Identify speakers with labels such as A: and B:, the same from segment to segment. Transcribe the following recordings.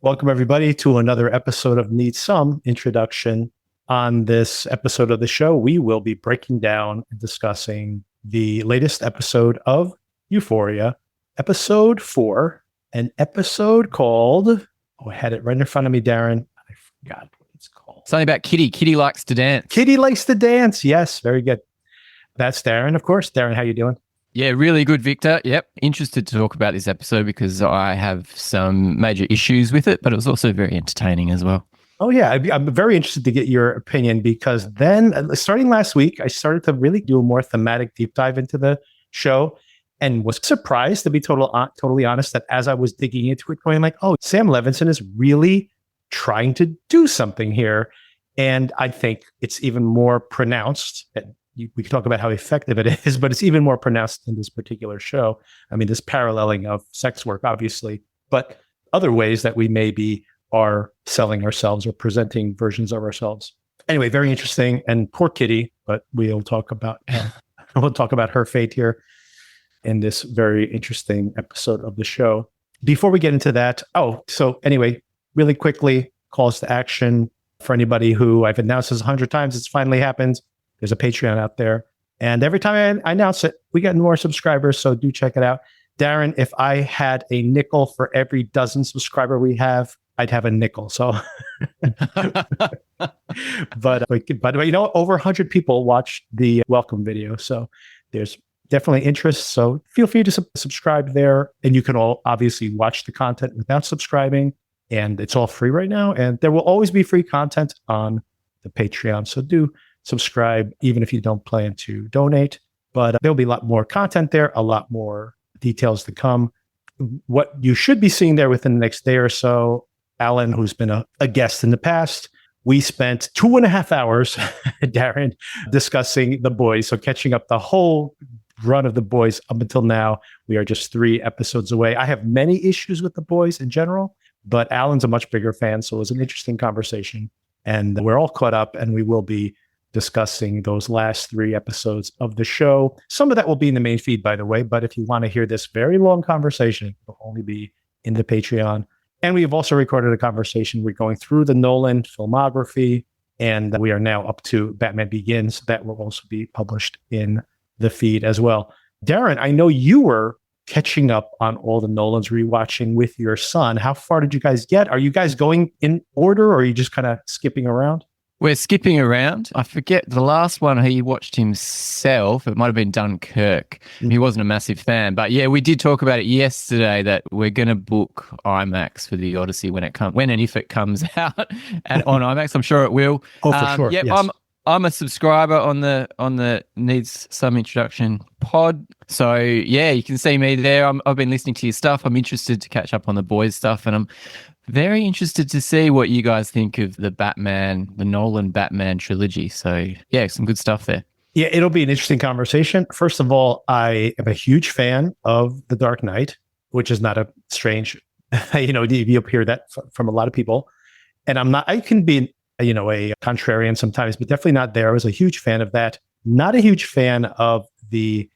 A: Welcome, everybody, to another episode of Need Some Introduction. On this episode of the show, we will be breaking down and discussing the latest episode of Euphoria, episode 4, an episode called, I had it right in front of me, Darren. I forgot what it's called.
B: Something about Kitty. Kitty likes to dance.
A: Kitty likes to dance. Yes, very good. That's Darren, of course. Darren, how you doing?
B: Yeah, really good, Victor. Yep. Interested to talk about this episode because I have some major issues with it, but it was also very entertaining as well.
A: Oh, yeah. I'm very interested to get your opinion because then, starting last week, I started to really do a more thematic deep dive into the show and was surprised, to be totally honest, that as I was digging into it, going like, oh, Sam Levinson is really trying to do something here. And I think it's even more pronounced. We can talk about how effective it is, but it's even more pronounced in this particular show. I mean, this paralleling of sex work, obviously, but other ways that we maybe are selling ourselves or presenting versions of ourselves. Anyway, very interesting. And poor Kitty, but we'll talk about her fate here in this very interesting episode of the show. Before we get into that, so anyway, really quickly, calls to action for anybody who I've announced this 100 times. It's finally happened. There's a Patreon out there. And every time I announce it, we get more subscribers. So do check it out. Darren, if I had a nickel for every dozen subscriber we have, I'd have a nickel. So, but you know, over 100 people watched the welcome video. So there's definitely interest. So feel free to subscribe there. And you can all obviously watch the content without subscribing. And it's all free right now. And there will always be free content on the Patreon. So do subscribe, even if you don't plan to donate. But there'll be a lot more content there, a lot more details to come. What you should be seeing there within the next day or so, Alan, who's been a guest in the past, we spent 2.5 hours, Darren, discussing The Boys. So catching up the whole run of The Boys up until now. We are just 3 episodes away. I have many issues with The Boys in general, but Alan's a much bigger fan. So it was an interesting conversation. And we're all caught up, and we will be discussing those last 3 episodes of the show. Some of that will be in the main feed, by the way, but if you want to hear this very long conversation, it'll only be in the Patreon. And we have also recorded a conversation. We're going through the Nolan filmography, and we are now up to Batman Begins. That will also be published in the feed as well. Darren, I know you were catching up on all the Nolans, rewatching with your son. How far did you guys get? Are you guys going in order, or are you just kind of skipping around?
B: We're skipping around. I forget the last one he watched himself. It might have been Dunkirk. He wasn't a massive fan. But yeah, we did talk about it yesterday that we're going to book IMAX for the Odyssey when and if it comes out on IMAX. I'm sure it will.
A: Oh, for sure.
B: Yeah,
A: yes.
B: I'm a subscriber on the Needs Some Introduction pod. So yeah, you can see me there. I've been listening to your stuff. I'm interested to catch up on the Boys stuff, and I'm very interested to see what you guys think of the Nolan Batman trilogy. So yeah, some good stuff there.
A: Yeah, it'll be an interesting conversation. First of all, I am a huge fan of The Dark Knight, which is not a strange, you'll hear that from a lot of people. And I can be, a contrarian sometimes, but definitely not there. I was a huge fan of that. Not a huge fan of the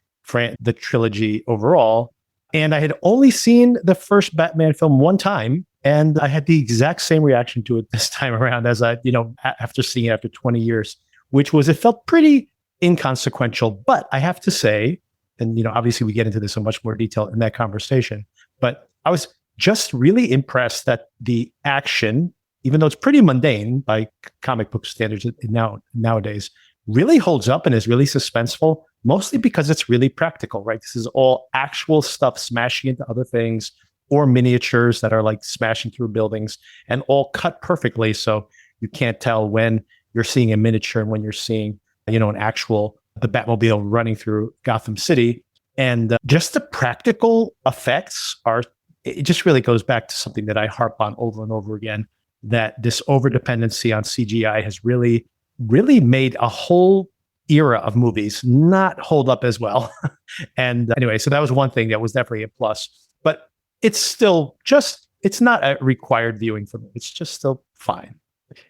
A: trilogy overall. And I had only seen the first Batman film one time. And I had the exact same reaction to it this time around as after seeing it after 20 years, which was, it felt pretty inconsequential. But I have to say, and obviously we get into this in much more detail in that conversation, but I was just really impressed that the action, even though it's pretty mundane by comic book standards nowadays, really holds up and is really suspenseful, mostly because it's really practical, right? This is all actual stuff smashing into other things, or miniatures that are like smashing through buildings, and all cut perfectly. So you can't tell when you're seeing a miniature and when you're seeing, the Batmobile running through Gotham City. And just the practical effects it just really goes back to something that I harp on over and over again, that this overdependency on CGI has really, really made a whole era of movies not hold up as well. And anyway, so that was one thing that was definitely a plus. But it's still it's not a required viewing for me. It's just still fine.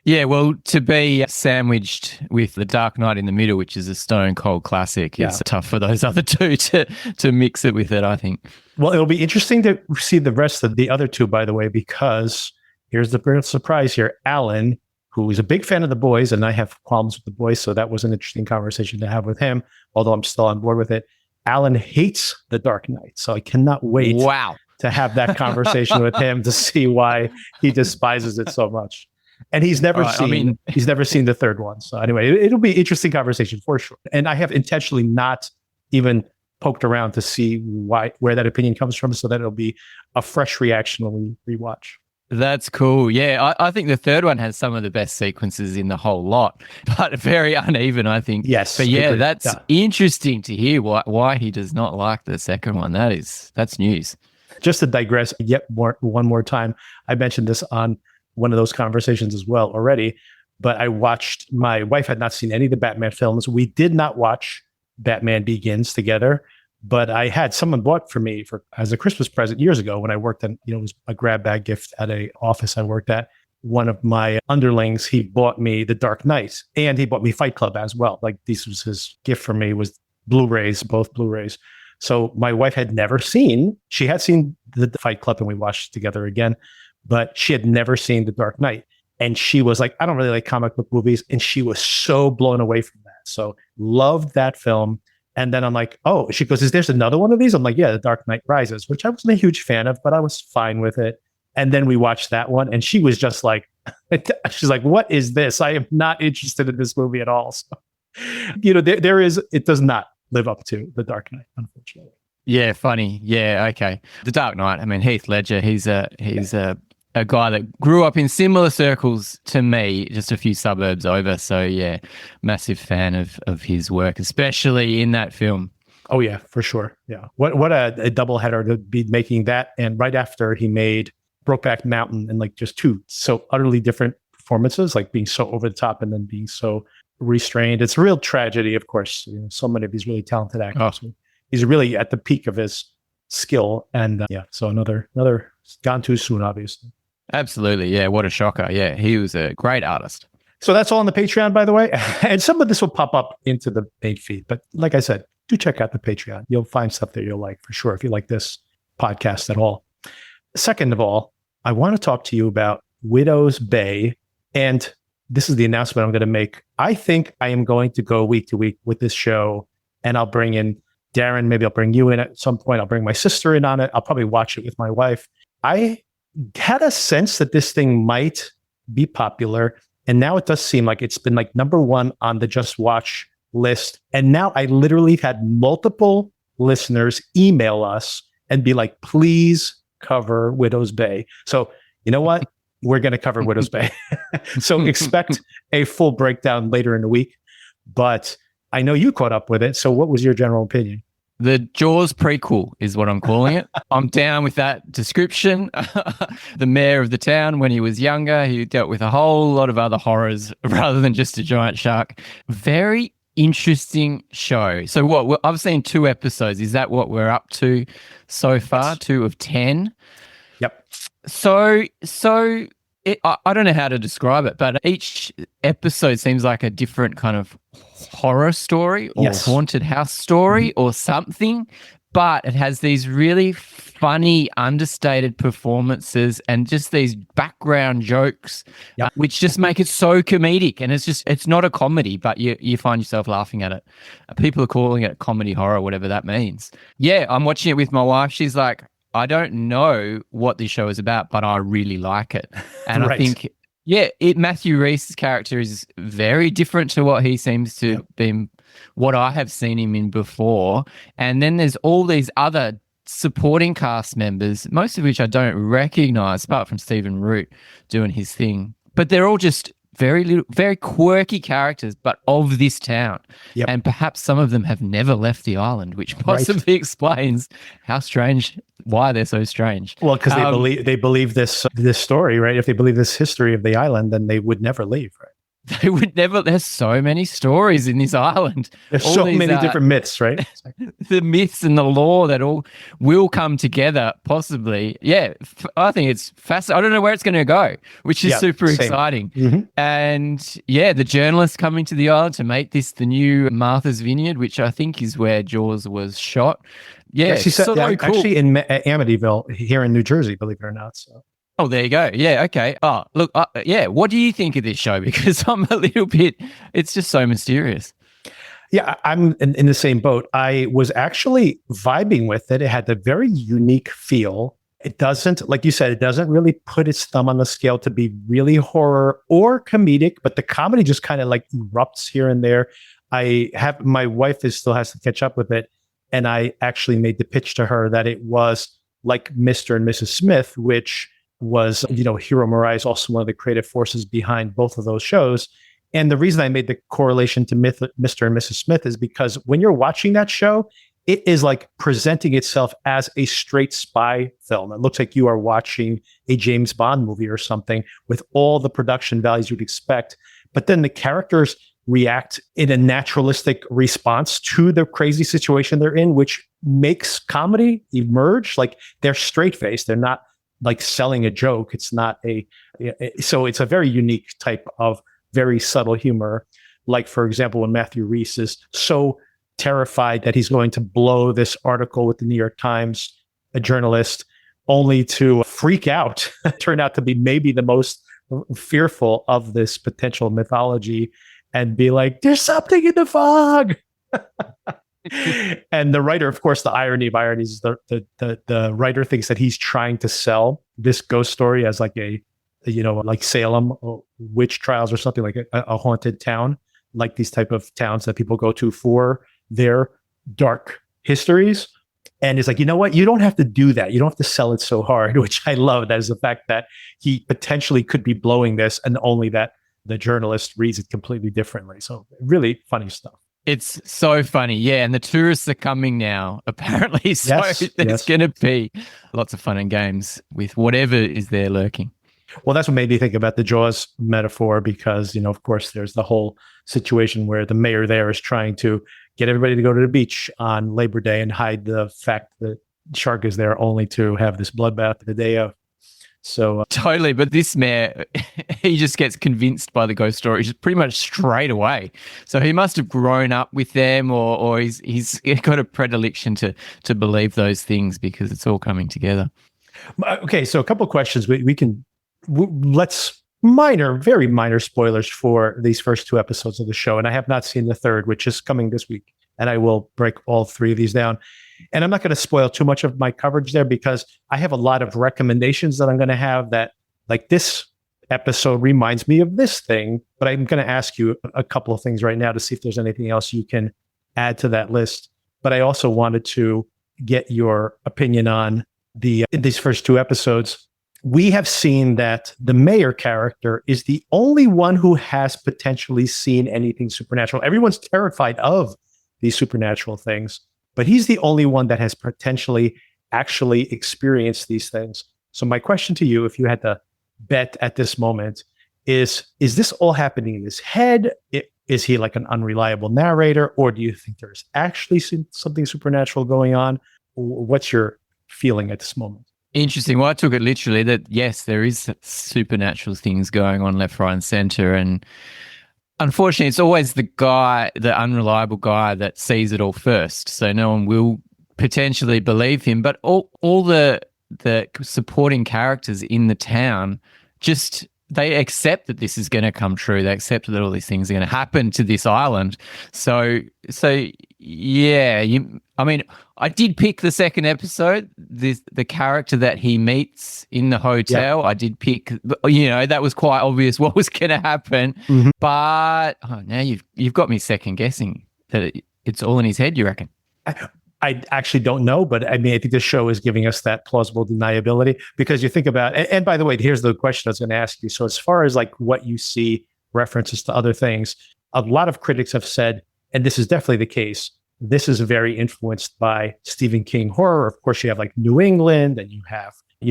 B: Yeah, well, to be sandwiched with The Dark Knight in the middle, which is a stone cold classic, it's tough for those other two to mix it with it, I think.
A: Well, it'll be interesting to see the rest of the other two, by the way, because here's the real surprise here. Alan, who is a big fan of the boys, and I have problems with the boys, so that was an interesting conversation to have with him, although I'm still on board with it. Alan hates The Dark Knight, so I cannot wait to have that conversation with him to see why he despises it so much. And he's never he's never seen the third one. So anyway, it'll be an interesting conversation for sure. And I have intentionally not even poked around to see where that opinion comes from, so that it'll be a fresh reaction when we rewatch.
B: That's cool. Yeah, I think the third one has some of the best sequences in the whole lot, but very uneven, I think.
A: Yes.
B: But yeah, that's interesting to hear why he does not like the second one. That's news.
A: Just to digress one more time, I mentioned this on one of those conversations as well already, but my wife had not seen any of the Batman films. We did not watch Batman Begins together, but I had someone bought for me as a Christmas present years ago when I worked it was a grab bag gift at an office I worked at. One of my underlings, he bought me The Dark Knight, and he bought me Fight Club as well. Like, this was his gift for me, was Blu-rays, both Blu-rays. So my wife had never seen, she had seen the Fight Club and we watched it together again, but she had never seen The Dark Knight. And she was like, I don't really like comic book movies. And she was so blown away from that. So loved that film. And then I'm like, oh, she goes, there's another one of these? I'm like, yeah, The Dark Knight Rises, which I wasn't a huge fan of, but I was fine with it. And then we watched that one and she was just like, she's like, what is this? I am not interested in this movie at all. So, it does not live up to The Dark Knight, unfortunately.
B: Yeah, funny. Yeah, okay. The Dark Knight. I mean, Heath Ledger. He's a guy that grew up in similar circles to me, just a few suburbs over. So yeah, massive fan of his work, especially in that film.
A: Oh yeah, for sure. Yeah. What a double header to be making that, and right after he made Brokeback Mountain, and like just two so utterly different performances, like being so over the top and then being so restrained. It's a real tragedy, of course. So many of these really talented actors. Oh. He's really at the peak of his skill, and so another gone too soon, obviously.
B: Absolutely, yeah. What a shocker! Yeah, he was a great artist.
A: So that's all on the Patreon, by the way, and some of this will pop up into the main feed. But like I said, do check out the Patreon. You'll find stuff that you'll like for sure if you like this podcast at all. Second of all, I want to talk to you about Widow's Bay, and this is the announcement I'm going to make. I think I am going to go week to week with this show, and I'll bring in Darren. Maybe I'll bring you in at some point. I'll bring my sister in on it. I'll probably watch it with my wife. I had a sense that this thing might be popular, and now it does seem like it's been like number one on the Just Watch list. And now I literally had multiple listeners email us and be like, please cover Widow's Bay. So you know what? We're going to cover Widow's Bay. So expect a full breakdown later in the week. But I know you caught up with it. So what was your general opinion?
B: The Jaws prequel is what I'm calling it. I'm down with that description. The mayor of the town, when he was younger, he dealt with a whole lot of other horrors rather than just a giant shark. Very interesting show. So what? I've seen 2 episodes. Is that what we're up to so far? Yes. 2 of 10?
A: Yep.
B: So I don't know how to describe it, but each episode seems like a different kind of horror story or haunted house story or something, but it has these really funny, understated performances and just these background jokes, which just make it so comedic. And it's not a comedy, but you find yourself laughing at it. People are calling it comedy horror, whatever that means. Yeah, I'm watching it with my wife. She's like, I don't know what this show is about, but I really like it. And I think, Matthew Rhys's character is very different to what he seems to be, what I have seen him in before. And then there's all these other supporting cast members, most of which I don't recognize, apart from Stephen Root doing his thing. But they're all just very quirky characters, but of this town. Yep. And perhaps some of them have never left the island, which possibly explains how strange, why they're so strange.
A: Well, because they believe this story, right? If they believe this history of the island, then they would never leave, right?
B: They would never. There's so many stories in this island.
A: There's so many different myths, right?
B: The myths and the lore that all will come together, possibly. Yeah, I think it's fascinating. I don't know where it's going to go, which is super exciting. Mm-hmm. And the journalists coming to the island to make this the new Martha's Vineyard, which I think is where Jaws was shot. Yeah,
A: she said, cool. Actually in Amityville here in New Jersey, believe it or not. So.
B: Oh, there you go. Yeah, okay. Oh, look, yeah. What do you think of this show? Because I'm a little bit. It's just so mysterious.
A: Yeah, I'm in the same boat. I was actually vibing with it. It had a very unique feel. It doesn't, like you said, it doesn't really put its thumb on the scale to be really horror or comedic, but the comedy just kind of like erupts here and there. I have my wife still has to catch up with it, and I actually made the pitch to her that it was like Mr. and Mrs. Smith, which was, Hiro Murai is also one of the creative forces behind both of those shows. And the reason I made the correlation to Mr. and Mrs. Smith is because when you're watching that show, it is like presenting itself as a straight spy film. It looks like you are watching a James Bond movie or something with all the production values you'd expect. But then the characters react in a naturalistic response to the crazy situation they're in, which makes comedy emerge. Like they're straight faced. They're not like selling a joke. It's not so it's a very unique type of very subtle humor. Like, for example, when Matthew Rhys is so terrified that he's going to blow this article with the New York Times, a journalist, only to freak out, turn out to be maybe the most fearful of this potential mythology and be like, there's something in the fog. And the writer, of course, the irony of ironies, the writer thinks that he's trying to sell this ghost story as like like Salem witch trials or something, like a haunted town, like these type of towns that people go to for their dark histories. And it's like, you know what? You don't have to do that. You don't have to sell it so hard, which I love. That is the fact that he potentially could be blowing this, and only that the journalist reads it completely differently. So really funny stuff.
B: It's so funny. Yeah. And the tourists are coming now, apparently. So there's going to be lots of fun and games with whatever is there lurking.
A: Well, that's what made me think about the Jaws metaphor, because, of course, there's the whole situation where the mayor there is trying to get everybody to go to the beach on Labor Day and hide the fact that shark is there, only to have this bloodbath the day of. So
B: totally. But this mayor, he just gets convinced by the ghost story just pretty much straight away. So he must have grown up with them, or he's got a predilection to believe those things, because it's all coming together.
A: Okay, so a couple of questions. Let's very minor spoilers for these first two episodes of the show. And I have not seen the third, which is coming this week. And I will break all three of these down. And I'm not going to spoil too much of my coverage there, because I have a lot of recommendations that I'm going to have that, like, this episode reminds me of this thing. But I'm going to ask you a couple of things right now to see if there's anything else you can add to that list. But I also wanted to get your opinion on in these first two episodes. We have seen that the mayor character is the only one who has potentially seen anything supernatural. Everyone's terrified of these supernatural things, but he's the only one that has potentially actually experienced these things. So my question to you, if you had to bet at this moment, is this all happening in his head? Is he like an unreliable narrator, or do you think there's actually something supernatural going on? What's your feeling at this moment?
B: Interesting. Well, I took it literally that, yes, there is supernatural things going on left, right, and center. And unfortunately, it's always the unreliable guy that sees it all first. So no one will potentially believe him. But all the supporting characters in the town they accept that this is going to come true. They accept that all these things are going to happen to this island. So yeah, I did pick the second episode, the character that he meets in the hotel. Yeah. I did pick, that was quite obvious what was going to happen. Mm-hmm. But now you've got me second guessing that it's all in his head, you reckon?
A: I actually don't know, but I think the show is giving us that plausible deniability, because you think about, and by the way, here's the question I was going to ask you. So as far as like what you see references to other things, a lot of critics have said, and this is definitely the case, this is very influenced by Stephen King horror. Of course, you have like New England, and you have, a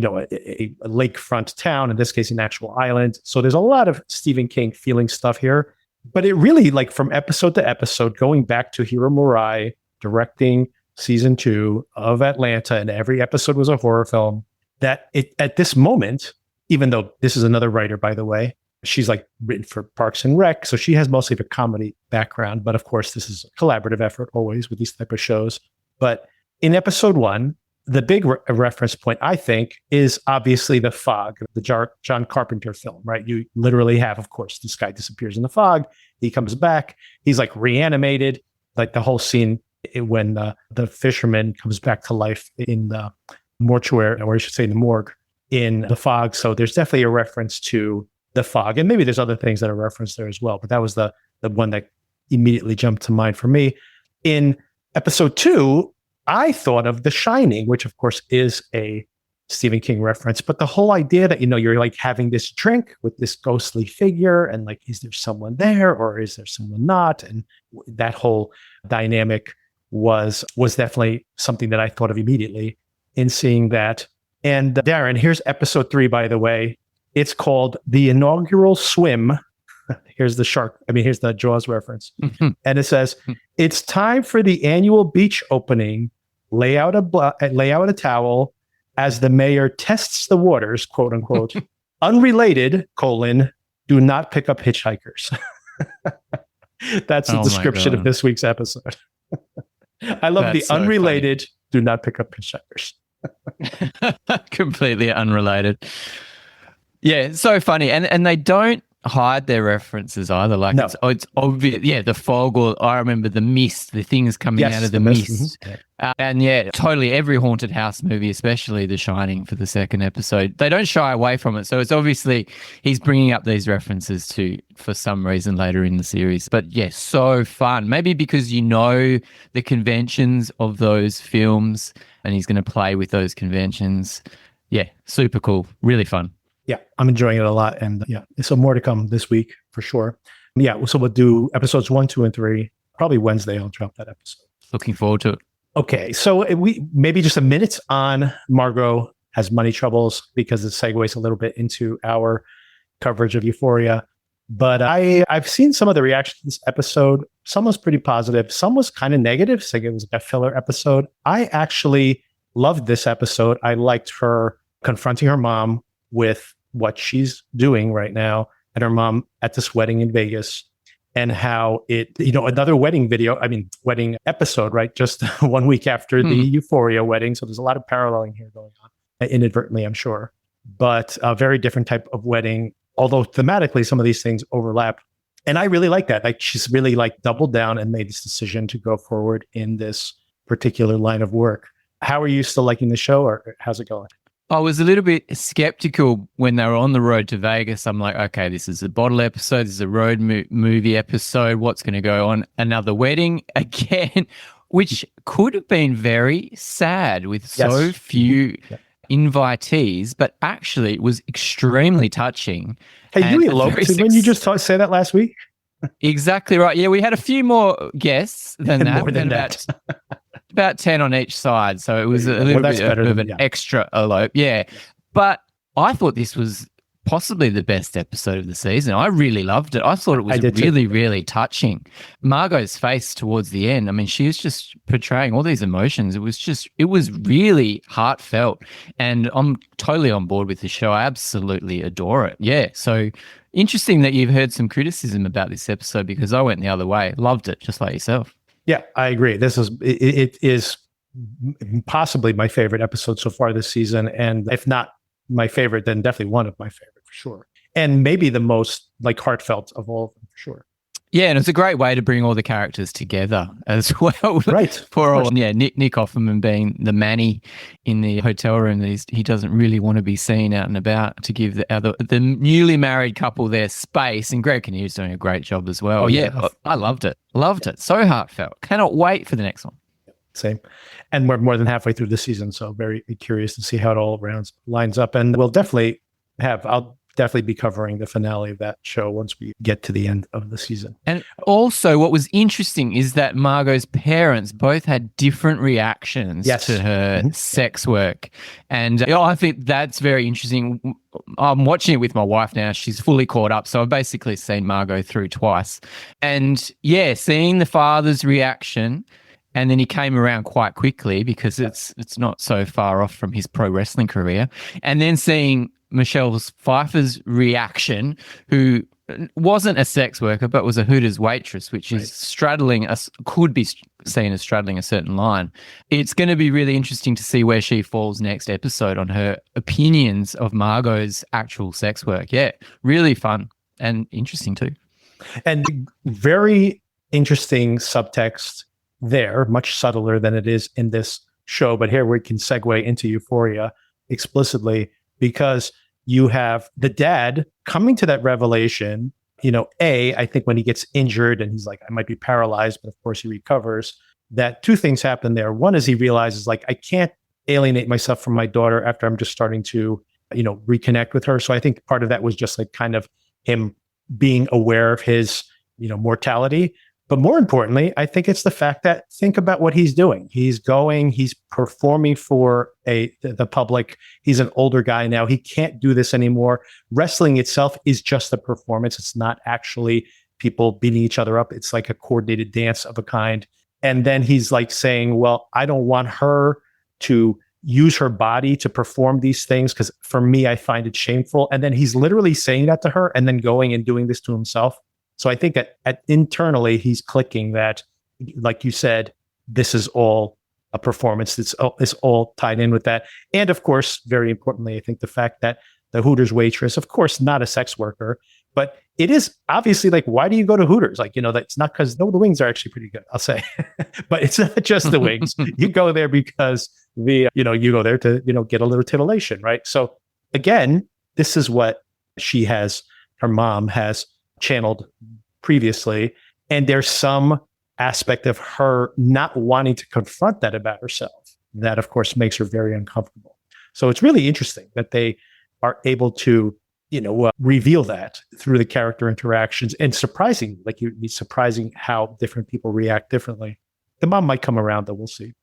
A: lakefront town, in this case, an actual island. So there's a lot of Stephen King feeling stuff here, but it really, like, from episode to episode, going back to Hiro Murai directing season 2 of Atlanta, and every episode was a horror film, that at this moment, even though this is another writer, by the way, she's like written for Parks and Rec, so she has mostly a comedy background, but of course this is a collaborative effort always with these type of shows. But in episode 1, the big reference point, I think, is obviously the fog, the John Carpenter film, right? You literally have, of course, this guy disappears in the fog. He comes back. He's like reanimated, like the whole scene when the fisherman comes back to life in the mortuary, or I should say the morgue, in the fog. So there's definitely a reference to the fog. And maybe there's other things that are referenced there as well. But that was the one that immediately jumped to mind for me. In episode 2, I thought of The Shining, which of course is a Stephen King reference, but the whole idea that, you're like having this drink with this ghostly figure and like, is there someone there or is there someone not? And that whole dynamic was definitely something that I thought of immediately in seeing that. And Darren, here's episode 3, by the way. It's called The Inaugural Swim. Here's the Jaws reference. And it says, it's time for the annual beach opening. Lay out a towel as the mayor tests the waters, quote unquote. Unrelated, do not pick up hitchhikers. That's the description of this week's episode. I love That's the unrelated, funny. Do not pick up hitchhikers.
B: Completely unrelated. Yeah, so funny. And they don't hide their references either. Like no. It's obvious. Yeah, the fog, or I remember the mist, the things coming out of the mist. And yeah, totally every haunted house movie, especially The Shining for the second episode, they don't shy away from it. So it's obviously he's bringing up these references for some reason later in the series. But yeah, so fun. Maybe because the conventions of those films and he's going to play with those conventions. Yeah, super cool. Really fun.
A: Yeah, I'm enjoying it a lot. And so more to come this week for sure. Yeah, so we'll do episodes 1, 2, and 3. Probably Wednesday I'll drop that episode.
B: Looking forward to it.
A: Okay, so we maybe just a minute on Margot has money troubles because it segues a little bit into our coverage of Euphoria. But I've seen some of the reaction to this episode. Some was pretty positive. Some was kind of negative, saying it was like a filler episode. I actually loved this episode. I liked her confronting her mom with what she's doing right now and her mom at this wedding in Vegas, and how another wedding episode, right? Just 1 week after the Euphoria wedding. So there's a lot of paralleling here going on, inadvertently, I'm sure, but a very different type of wedding, although thematically some of these things overlap. And I really like that. Like she's really like doubled down and made this decision to go forward in this particular line of work. How are you still liking the show, or how's it going?
B: I was a little bit skeptical when they were on the road to Vegas. I'm like, okay, this is a bottle episode. This is a road movie episode. What's going to go on? Another wedding again, which could have been very sad with so few invitees, but actually it was extremely touching.
A: Hey, you eloped when you just say that last week?
B: Exactly right. Yeah, we had a few more guests than that.
A: More than that.
B: About 10 on each side. So it was a little bit of an extra elope. Yeah. But I thought this was possibly the best episode of the season. I really loved it. I thought it was really, really touching. Margot's face towards the end, I mean, she was just portraying all these emotions. It was really heartfelt. And I'm totally on board with the show. I absolutely adore it. Yeah. So interesting that you've heard some criticism about this episode, because I went the other way. Loved it, just like yourself.
A: Yeah, I agree. It is possibly my favorite episode so far this season. And if not my favorite, then definitely one of my favorite for sure. And maybe the most like heartfelt of all of them for sure.
B: Yeah, and it's a great way to bring all the characters together as well.
A: Right.
B: Poor old, Nick Offerman being the Manny in the hotel room. He doesn't really want to be seen out and about, to give the newly married couple their space. And Greg Kinnear's doing a great job as well. Oh, yeah, I loved it. Loved it. So heartfelt. Cannot wait for the next one.
A: Same. And we're more than halfway through the season, so very curious to see how it all lines up. And I'll definitely be covering the finale of that show once we get to the end of the season.
B: And also what was interesting is that Margot's parents both had different reactions to her sex work. And I think that's very interesting. I'm watching it with my wife now. She's fully caught up. So I've basically seen Margot through twice. And yeah, seeing the father's reaction, and then he came around quite quickly because it's not so far off from his pro wrestling career. And then seeing Michelle Pfeiffer's reaction, who wasn't a sex worker, but was a Hooters waitress, which is could be seen as straddling a certain line. It's going to be really interesting to see where she falls next episode on her opinions of Margot's actual sex work. Yeah, really fun and interesting too.
A: And very interesting subtext there, much subtler than it is in this show. But here we can segue into Euphoria explicitly, because you have the dad coming to that revelation. I think when he gets injured and he's like, I might be paralyzed, but of course he recovers, that two things happen there. One is he realizes, like, I can't alienate myself from my daughter after I'm just starting to, reconnect with her. So I think part of that was just like kind of him being aware of his, mortality. But more importantly, I think it's the fact that, think about what he's doing. He's performing for the public. He's an older guy now. He can't do this anymore. Wrestling itself is just a performance. It's not actually people beating each other up. It's like a coordinated dance of a kind. And then he's like saying, well, I don't want her to use her body to perform these things, because for me, I find it shameful. And then he's literally saying that to her and then going and doing this to himself. So I think that internally he's clicking that, like you said, this is all a performance. It's all tied in with that. And of course, very importantly, I think the fact that the Hooters waitress, of course, not a sex worker, but it is obviously like, why do you go to Hooters? Like, that's not because the wings are actually pretty good, I'll say, but it's not just the wings. You go there because you go there to, get a little titillation, right? So again, this is what her mom has channeled previously. And there's some aspect of her not wanting to confront that about herself that, of course, makes her very uncomfortable. So it's really interesting that they are able to, reveal that through the character interactions, and surprising how different people react differently. The mom might come around, though, we'll see.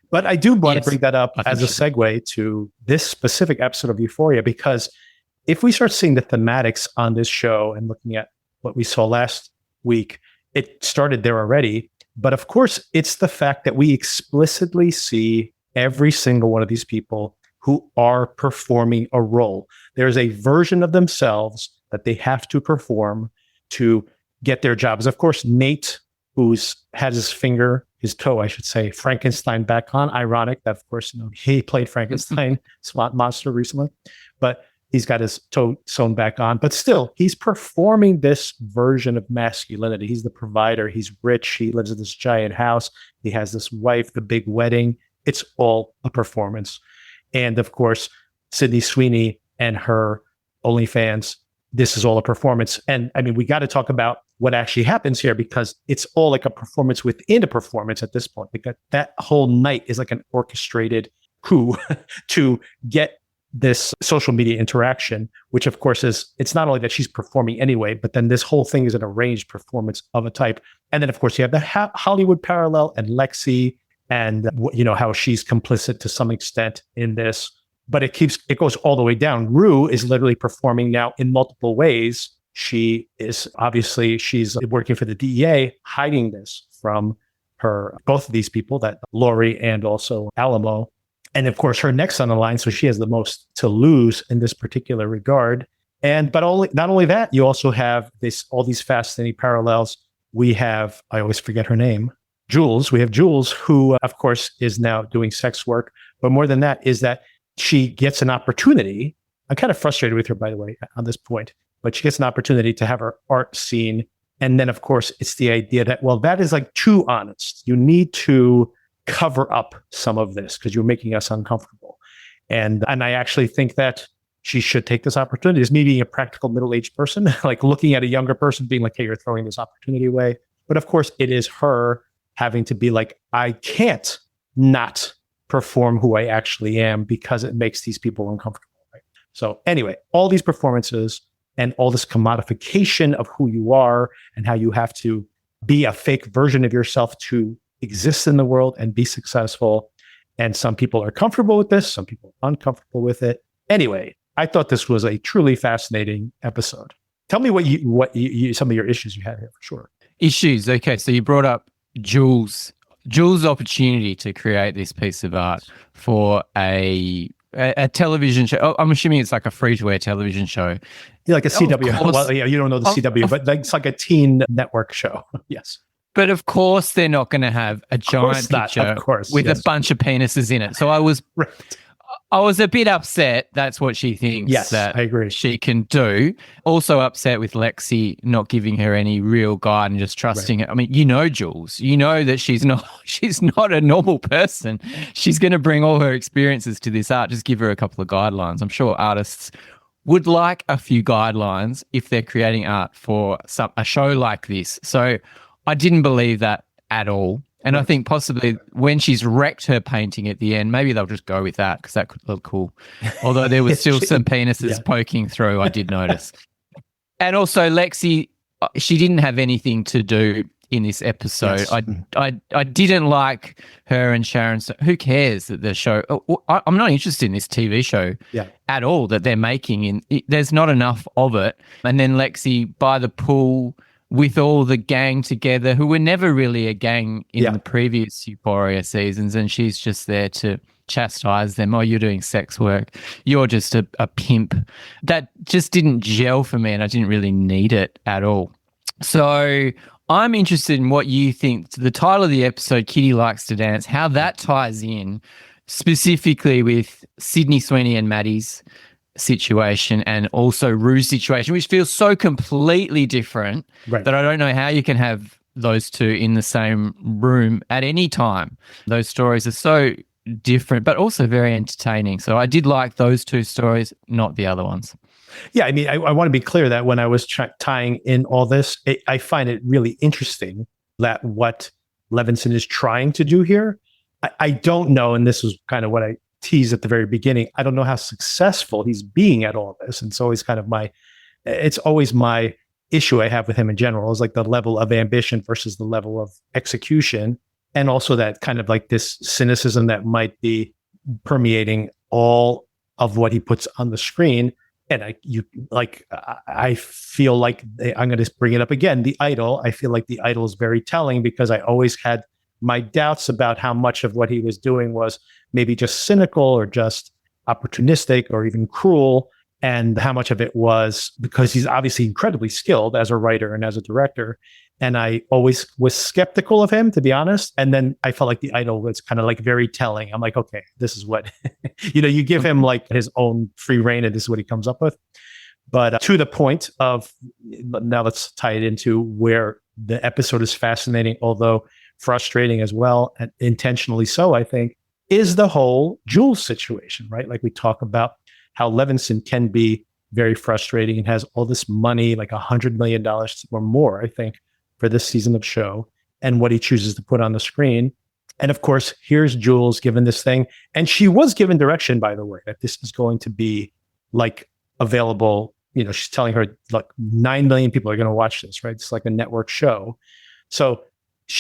A: But I do want to bring that up as a segue to this specific episode of Euphoria, because if we start seeing the thematics on this show and looking at what we saw last week, it started there already. But of course, it's the fact that we explicitly see every single one of these people who are performing a role. There's a version of themselves that they have to perform to get their jobs. Of course, Nate, who's had his toe, I should say, Frankenstein back on. Ironic that, of course, he played Frankenstein Swamp Monster recently, but he's got his toe sewn back on. But still, he's performing this version of masculinity. He's the provider. He's rich. He lives in this giant house. He has this wife, the big wedding. It's all a performance. And of course, Sydney Sweeney and her OnlyFans, this is all a performance. And I mean, we got to talk about what actually happens here, because it's all like a performance within a performance at this point, because that whole night is like an orchestrated coup to get this social media interaction, which of course it's not only that she's performing anyway, but then this whole thing is an arranged performance of a type. And then of course you have the Hollywood parallel and Lexi, and how she's complicit to some extent in this, but it goes all the way down. Rue is literally performing now in multiple ways. She's working for the DEA, hiding this from both of these people, that Lori and also Alamo. And of course, her neck's on the line, so she has the most to lose in this particular regard. But not only that, you also have all these fascinating parallels. I always forget her name, Jules. We have Jules, who, of course, is now doing sex work. But more than that is that she gets an opportunity. I'm kind of frustrated with her, by the way, on this point. But she gets an opportunity to have her art seen. And then, of course, it's the idea that, well, that is like too honest. You need to cover up some of this because you're making us uncomfortable. And I actually think that she should take this opportunity. As me being a practical middle-aged person, like looking at a younger person being like, hey, you're throwing this opportunity away. But of course, it is her having to be like, I can't not perform who I actually am because it makes these people uncomfortable. Right? So anyway, all these performances and all this commodification of who you are and how you have to be a fake version of yourself to exist in the world and be successful. And some people are comfortable with this, some people are uncomfortable with it. Anyway, I thought this was a truly fascinating episode. Tell me what some of your issues you had here for sure.
B: Issues. Okay, so you brought up Jules' opportunity to create this piece of art for a a television show. Oh, I'm assuming it's like a free-to-air television show.
A: Yeah, like a CW. Well, yeah, you don't know the CW, but like, it's like a teen network show. Yes.
B: But of course, they're not going to have a giant picture with a bunch of penises in it. So I was a bit upset. That's what she thinks that
A: I agree.
B: she can do. Also upset with Lexi not giving her any real guide and just trusting it. I mean, Jules, that she's not a normal person. She's going to bring all her experiences to this art. Just give her a couple of guidelines. I'm sure artists would like a few guidelines if they're creating art for a show like this. So I didn't believe that at all. And I think possibly when she's wrecked her painting at the end, maybe they'll just go with that because that could look cool. Although there was still some penises poking through, I did notice. And also Lexi, she didn't have anything to do in this episode. Yes. I didn't like her and Sharon. Who cares that the show? I'm not interested in this TV show at all that they're making. There's not enough of it. And then Lexi by the pool with all the gang together, who were never really a gang in the previous Euphoria seasons, and she's just there to chastise them. Oh, you're doing sex work. You're just a pimp. That just didn't gel for me, and I didn't really need it at all. So I'm interested in what you think. The title of the episode, Kitty Likes to Dance, how that ties in specifically with Sydney Sweeney and Maddie's situation and also Rue's situation, which feels so completely different that I don't know how you can have those two in the same room at any time. Those stories are so different, but also very entertaining. So I did like those two stories, not the other ones.
A: Yeah, I mean, I want to be clear that when I was tying in all this, I find it really interesting that what Levinson is trying to do here, I don't know, and this was kind of what I teased at the very beginning, I don't know how successful he's being at all this. And it's always kind of my issue I have with him in general, is like the level of ambition versus the level of execution. And also that kind of like this cynicism that might be permeating all of what he puts on the screen. And I feel like I'm going to bring it up again. The Idol, I feel like The Idol is very telling because I always had my doubts about how much of what he was doing was maybe just cynical or just opportunistic or even cruel, and how much of it was because he's obviously incredibly skilled as a writer and as a director. And I always was skeptical of him, to be honest. And then I felt like The Idol was kind of like very telling. I'm like, okay, this is what, you give him like his own free reign and this is what he comes up with. But to the point of, now let's tie it into where the episode is fascinating, although frustrating as well, and intentionally so, I think, is the whole Jules situation, right? Like we talk about how Levinson can be very frustrating and has all this money, like $100 million or more, I think, for this season of show, and what he chooses to put on the screen. And of course, here's Jules given this thing. And she was given direction, by the way, that this is going to be like available. She's telling her like 9 million people are going to watch this, right? It's like a network show. So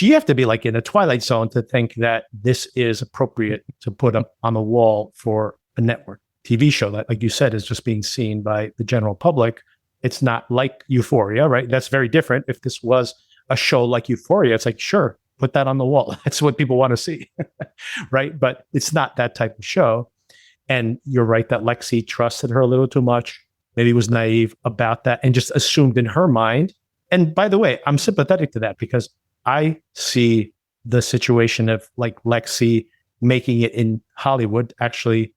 A: you have to be like in a twilight zone to think that this is appropriate to put up on the wall for a network TV show that, like you said, is just being seen by the general public. It's not like Euphoria, right? That's very different. If this was a show like Euphoria, it's like, sure, put that on the wall. That's what people want to see, right? But it's not that type of show. And you're right that Lexi trusted her a little too much, maybe was naive about that and just assumed in her mind. And by the way, I'm sympathetic to that because I see the situation of like Lexi making it in Hollywood, actually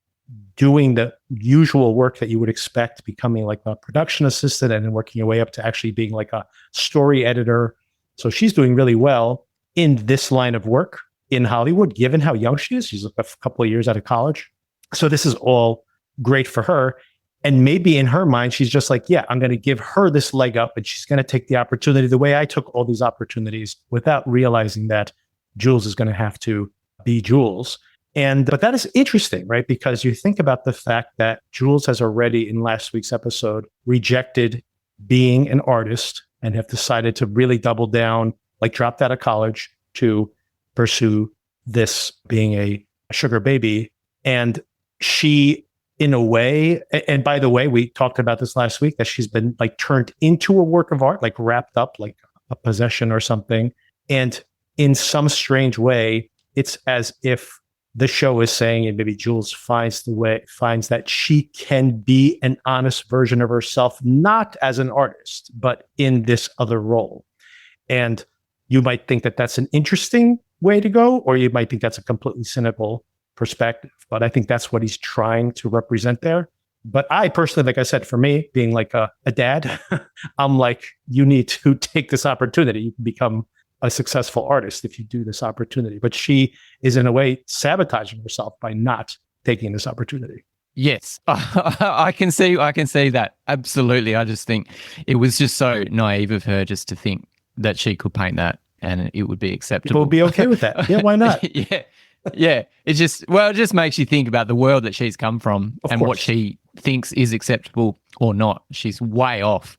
A: doing the usual work that you would expect, becoming like a production assistant and then working your way up to actually being like a story editor. So she's doing really well in this line of work in Hollywood, given how young she is. She's a couple of years out of college. So this is all great for her. And maybe in her mind, she's just like, yeah, I'm going to give her this leg up and she's going to take the opportunity the way I took all these opportunities, without realizing that Jules is going to have to be Jules. But that is interesting, right? Because you think about the fact that Jules has already in last week's episode rejected being an artist and have decided to really double down, like dropped out of college to pursue this being a sugar baby. And she, in a way, and by the way, we talked about this last week, that she's been like turned into a work of art, like wrapped up like a possession or something. And in some strange way, it's as if the show is saying, and maybe Jules finds that she can be an honest version of herself, not as an artist, but in this other role. And you might think that that's an interesting way to go, or you might think that's a completely cynical perspective. But I think that's what he's trying to represent there. But I personally, like I said, for me, being like a dad, I'm like, you need to take this opportunity. You can become a successful artist if you do this opportunity. But she is in a way sabotaging herself by not taking this opportunity.
B: Yes, I can see that. Absolutely. I just think it was just so naive of her just to think that she could paint that and it would be acceptable.
A: People would be okay with that. Yeah, why not?
B: Yeah. It just makes you think about the world that she's come from and what she thinks is acceptable or not. She's way off.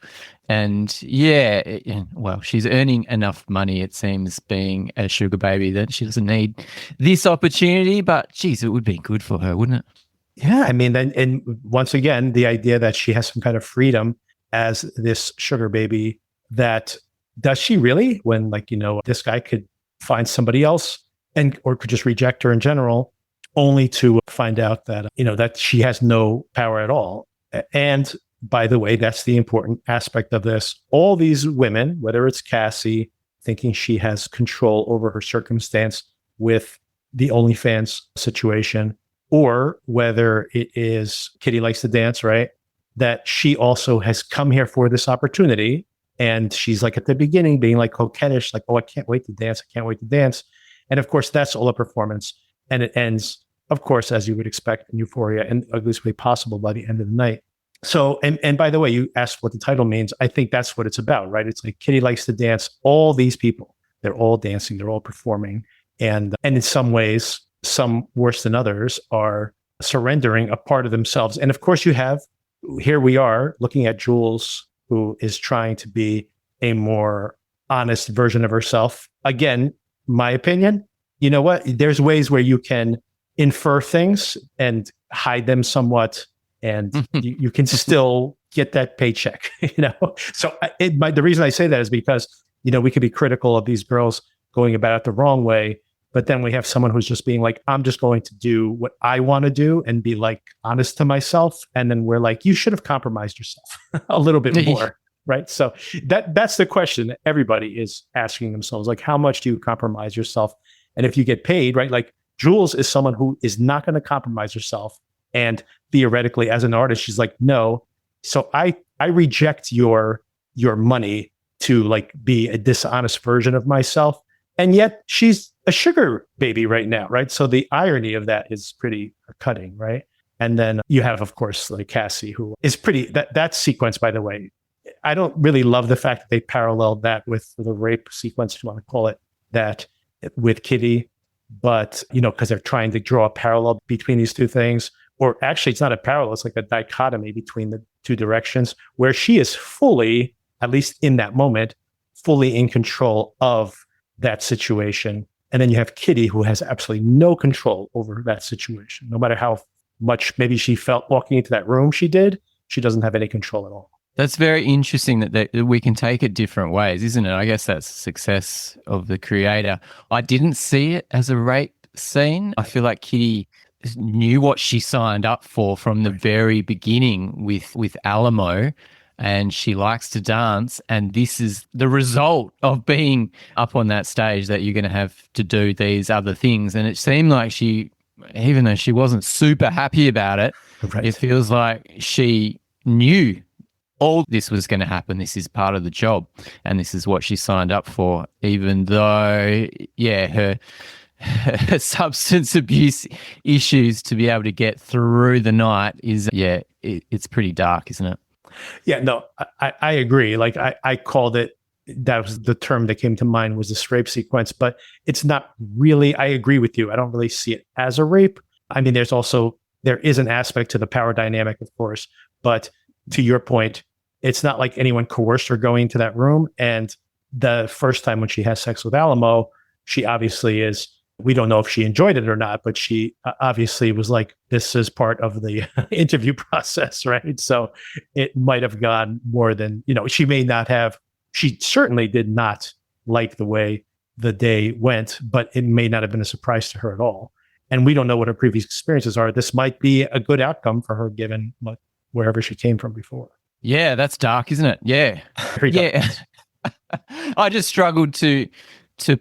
B: And she's earning enough money, it seems, being a sugar baby, that she doesn't need this opportunity. But geez, it would be good for her, wouldn't it?
A: Yeah, I mean, and once again, the idea that she has some kind of freedom as this sugar baby, that does she really, when this guy could find somebody else or could just reject her in general, only to find out that, that she has no power at all. And by the way, that's the important aspect of this. All these women, whether it's Cassie thinking she has control over her circumstance with the OnlyFans situation, or whether it is Kitty likes to dance, right? That she also has come here for this opportunity. And she's like at the beginning being like coquettish, like, oh, I can't wait to dance. I can't wait to dance. And of course, that's all a performance. And it ends, of course, as you would expect in Euphoria, in the ugliest way possible by the end of the night. So, and by the way, you asked what the title means. I think that's what it's about, right? It's like Kitty likes to dance. All these people, they're all dancing, they're all performing. And in some ways, some worse than others, are surrendering a part of themselves. And of course, here we are looking at Jules, who is trying to be a more honest version of herself. Again, my opinion, you know what? There's ways where you can infer things and hide them somewhat, and you can still get that paycheck, So the reason I say that is because, we could be critical of these girls going about it the wrong way, but then we have someone who's just being like, I'm just going to do what I want to do and be like honest to myself. And then we're like, you should have compromised yourself a little bit more. Right. So that's the question that everybody is asking themselves, like, how much do you compromise yourself? And if you get paid, right? Like Jules is someone who is not going to compromise herself. And theoretically, as an artist, she's like, no. So I reject your money to like be a dishonest version of myself. And yet she's a sugar baby right now, right? So the irony of that is pretty cutting, right? And then you have, of course, like Cassie, who is pretty, that sequence, by the way, I don't really love the fact that they paralleled that with the rape sequence, if you want to call it that, with Kitty, but, because they're trying to draw a parallel between these two things. Or actually, it's not a parallel, it's like a dichotomy between the two directions, where she is fully, at least in that moment, fully in control of that situation. And then you have Kitty, who has absolutely no control over that situation. No matter how much maybe she felt walking into that room she doesn't have any control at all.
B: That's very interesting that we can take it different ways, isn't it? I guess that's the success of the creator. I didn't see it as a rape scene. I feel like Kitty knew what she signed up for from the very beginning with Alamo, and she likes to dance, and this is the result of being up on that stage, that you're going to have to do these other things. And it seemed like she, even though she wasn't super happy about it, right, it feels like she knew all this was going to happen. This is part of the job, and this is what she signed up for, even though, her substance abuse issues, to be able to get through the night is, it's pretty dark, isn't it?
A: Yeah, no, I agree. Like I called it, that was the term that came to mind, was this rape sequence, but it's not really, I agree with you. I don't really see it as a rape. I mean, there is an aspect to the power dynamic, of course, but to your point, it's not like anyone coerced her going into that room. And the first time when she has sex with Alamo, she obviously is, we don't know if she enjoyed it or not, but she obviously was like, this is part of the interview process, right? So it might have gone more than, she certainly did not like the way the day went, but it may not have been a surprise to her at all. and we don't know what her previous experiences are, this might be a good outcome for her given wherever she came from before.
B: Yeah, that's dark, isn't it? Yeah.
A: Very dark.
B: Yeah. I just struggled to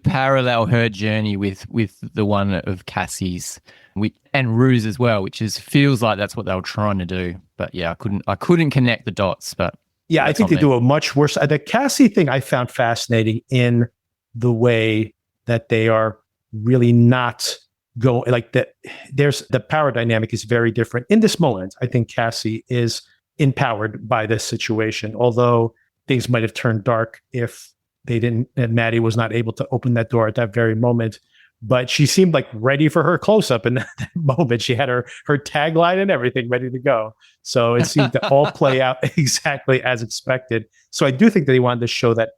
B: parallel her journey with the one of Cassie's and Rue's as well, which feels like that's what they were trying to do. But yeah, I couldn't connect the dots. But
A: yeah, I think they do a much worse. The Cassie thing I found fascinating in the way that they are really not going like that. There's the power dynamic is very different in this moment. I think Cassie is empowered by this situation, although things might have turned dark if they didn't, and Maddie was not able to open that door at that very moment. But she seemed like ready for her close-up in that moment. She had her tagline and everything ready to go. So it seemed to all play out exactly as expected. So I do think that he wanted to show that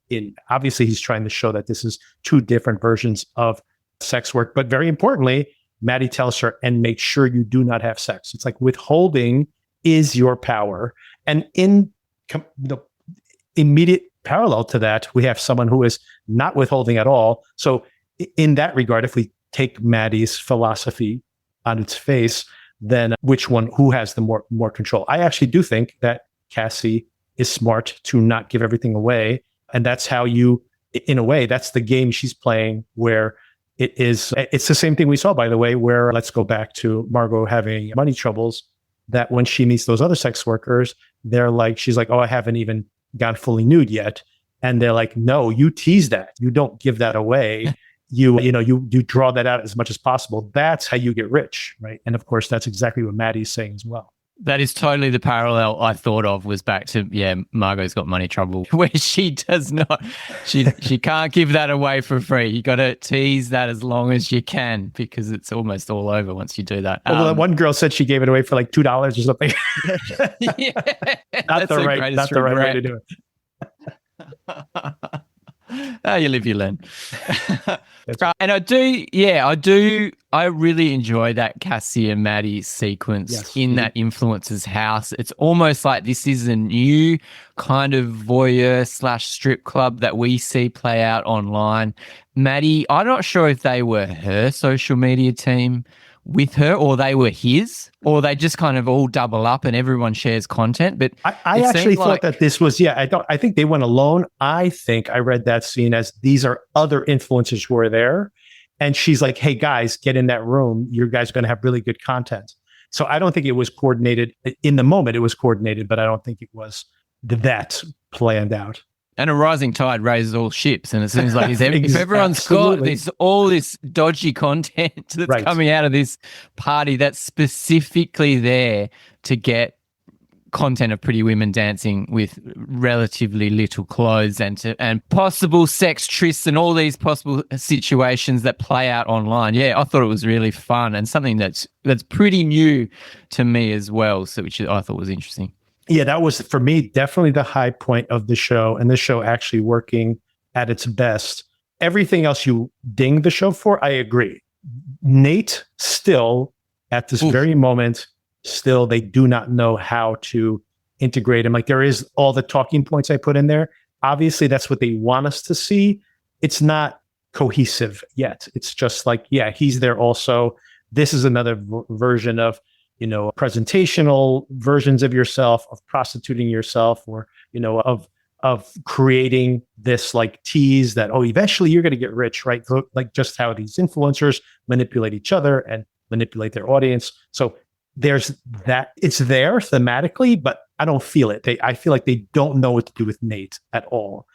A: obviously he's trying to show that this is two different versions of sex work. But very importantly, Maddie tells her, and make sure you do not have sex. It's like withholding is your power. And in the immediate parallel to that, we have someone who is not withholding at all. So in that regard, if we take Maddie's philosophy on its face, then who has the more control? I actually do think that Cassie is smart to not give everything away. And that's how in a way, that's the game she's playing, where it's the same thing we saw, by the way, where let's go back to Margot having money troubles, that when she meets those other sex workers, she's like, oh, I haven't even gone fully nude yet. And they're like, no, you tease that. You don't give that away. You draw that out as much as possible. That's how you get rich, right? And of course, that's exactly what Maddie's saying as well.
B: That is totally the parallel I thought of, was back to, Margot's got money trouble, where she does not, she can't give that away for free. You got to tease that as long as you can, because it's almost all over once you do that.
A: Well, one girl said she gave it away for like $2 or something. Not the right way to do it.
B: Oh, you live, you learn. And I really enjoy that Cassie and Maddie sequence in that influencer's house. It's almost like this is a new kind of voyeur / strip club that we see play out online. Maddie, I'm not sure if they were her social media team with her, or they were his, or they just kind of all double up and everyone shares content. But
A: I actually thought that this was, I think they went alone. I think I read that scene as these are other influencers who are there. And she's like, hey guys, get in that room. You guys are going to have really good content. So I don't think it was coordinated in the moment. It was coordinated, but I don't think it was that planned out.
B: And a rising tide raises all ships. And it seems like if everyone's got all this dodgy content that's coming out of this party that's specifically there to get content of pretty women dancing with relatively little clothes and possible sex trysts and all these possible situations that play out online. Yeah, I thought it was really fun and something that's pretty new to me as well, so which I thought was interesting.
A: Yeah, that was, for me, definitely the high point of the show, and the show actually working at its best. Everything else you ding the show for, I agree. Nate still, at this very moment, they do not know how to integrate him. Like, there is all the talking points I put in there. Obviously, that's what they want us to see. It's not cohesive yet. It's just like, he's there also. This is another version of, presentational versions of yourself, of prostituting yourself, or, of creating this like tease that, eventually you're going to get rich, right? Like just how these influencers manipulate each other and manipulate their audience. So there's that. It's there thematically, but I don't feel it. I feel like they don't know what to do with Nate at all.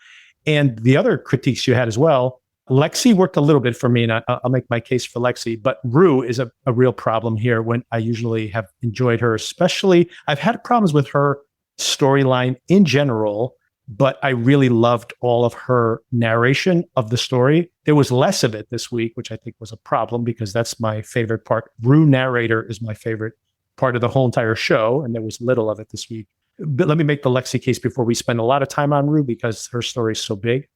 A: And the other critiques you had as well, Lexi worked a little bit for me, and I'll make my case for Lexi, but Rue is a real problem here. When I usually have enjoyed her, especially, I've had problems with her storyline in general, but I really loved all of her narration of the story. There was less of it this week, which I think was a problem, because that's my favorite part. Rue narrator is my favorite part of the whole entire show, and there was little of it this week. But let me make the Lexi case before we spend a lot of time on Rue, because her story is so big.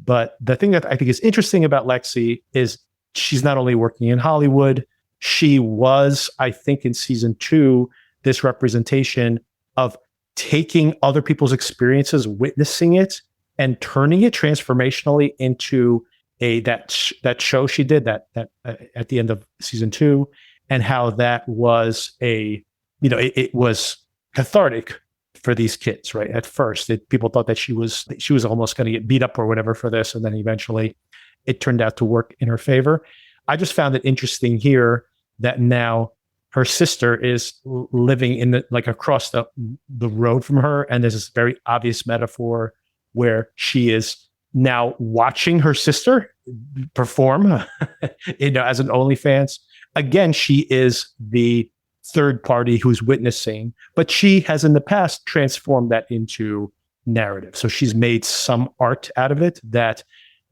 A: But the thing that I think is interesting about Lexi is she's not only working in Hollywood, she was, I think, in season 2, this representation of taking other people's experiences, witnessing it, and turning it transformationally into that show she did that at the end of season 2, and how that was it was cathartic for these kids, right? At first, people thought that she was almost going to get beat up or whatever for this, and then eventually it turned out to work in her favor. I just found it interesting here that now her sister is living in across the road from her, and there's this very obvious metaphor where she is now watching her sister perform, as an OnlyFans. Again, she is the third party who's witnessing, but she has in the past transformed that into narrative. So she's made some art out of it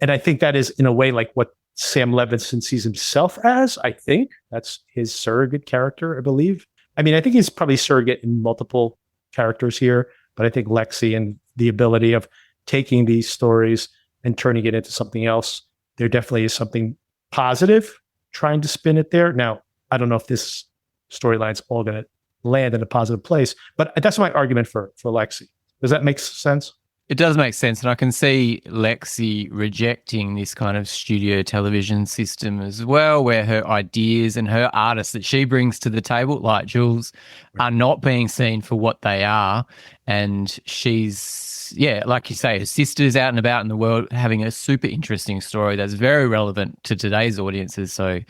A: and I think that is in a way like what Sam Levinson sees himself as. I think that's his surrogate character, I believe. I mean, I think he's probably surrogate in multiple characters here, but I think Lexi and the ability of taking these stories and turning it into something else, there definitely is something positive trying to spin it there. Now, I don't know if this storyline's all going to land in a positive place, but that's my argument for Lexi. Does that make sense?
B: It does make sense. And I can see Lexi rejecting this kind of studio television system as well, where her ideas and her artists that she brings to the table, like Jules, are not being seen for what they are. And she's, like you say, her sister's out and about in the world having a super interesting story that's very relevant to today's audiences. So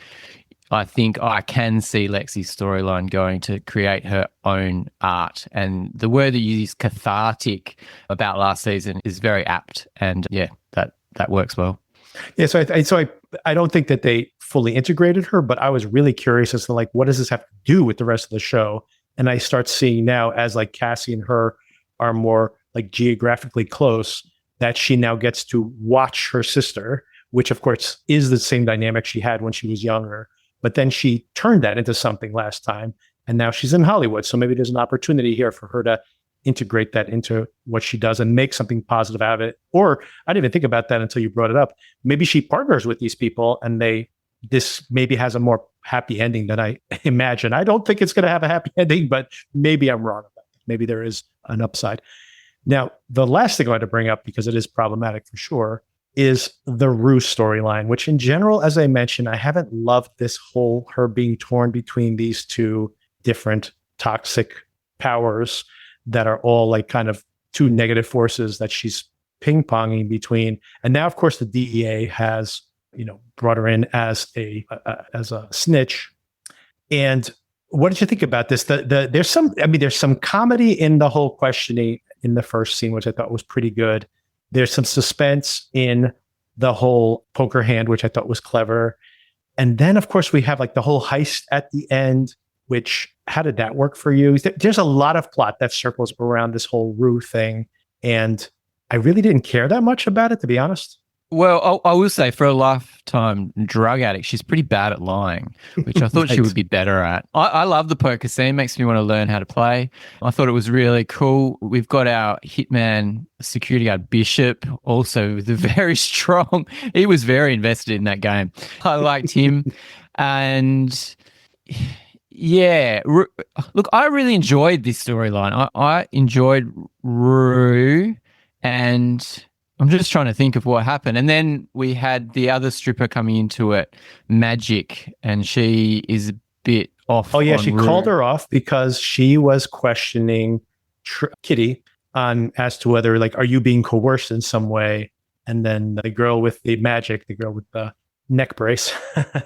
B: I think I can see Lexi's storyline going to create her own art. And the word that you use, cathartic, about last season is very apt. And that works well.
A: Yeah, so I don't think that they fully integrated her, but I was really curious as to what does this have to do with the rest of the show? And I start seeing now, as Cassie and her are more geographically close, that she now gets to watch her sister, which of course is the same dynamic she had when she was younger. But then she turned that into something last time, and now she's in Hollywood. So maybe there's an opportunity here for her to integrate that into what she does and make something positive out of it. Or I didn't even think about that until you brought it up. Maybe she partners with these people, and this maybe has a more happy ending than I imagine. I don't think it's going to have a happy ending, but maybe I'm wrong about that. Maybe there is an upside. Now, the last thing I want to bring up, because it is problematic for sure, is the Rue storyline, which in general, as I mentioned, I haven't loved this whole her being torn between these two different toxic powers that are all kind of two negative forces that she's ping-ponging between. And now, of course, the DEA has, brought her in as a snitch. And what did you think about this? There's some comedy in the whole questioning in the first scene, which I thought was pretty good. There's some suspense in the whole poker hand, which I thought was clever. And then, of course, we have the whole heist at the end, which, how did that work for you? There's a lot of plot that circles around this whole Rue thing. And I really didn't care that much about it, to be honest.
B: Well, I will say, for a lifetime drug addict, she's pretty bad at lying, which I thought
A: Right.
B: she would be better at. I love the poker scene. Makes me want to learn how to play. I thought it was really cool. We've got our hitman security guard, Bishop, also with a very strong... He was very invested in that game. I liked him. And... yeah, look, I really enjoyed this storyline. I enjoyed Rue, and I'm just trying to think of what happened. And then we had the other stripper coming into it, Magic, and she is a bit off.
A: Oh, yeah, she
B: Rue.
A: called her off because she was questioning Kitty as to whether, are you being coerced in some way? And then the girl with the magic, the girl with the neck brace,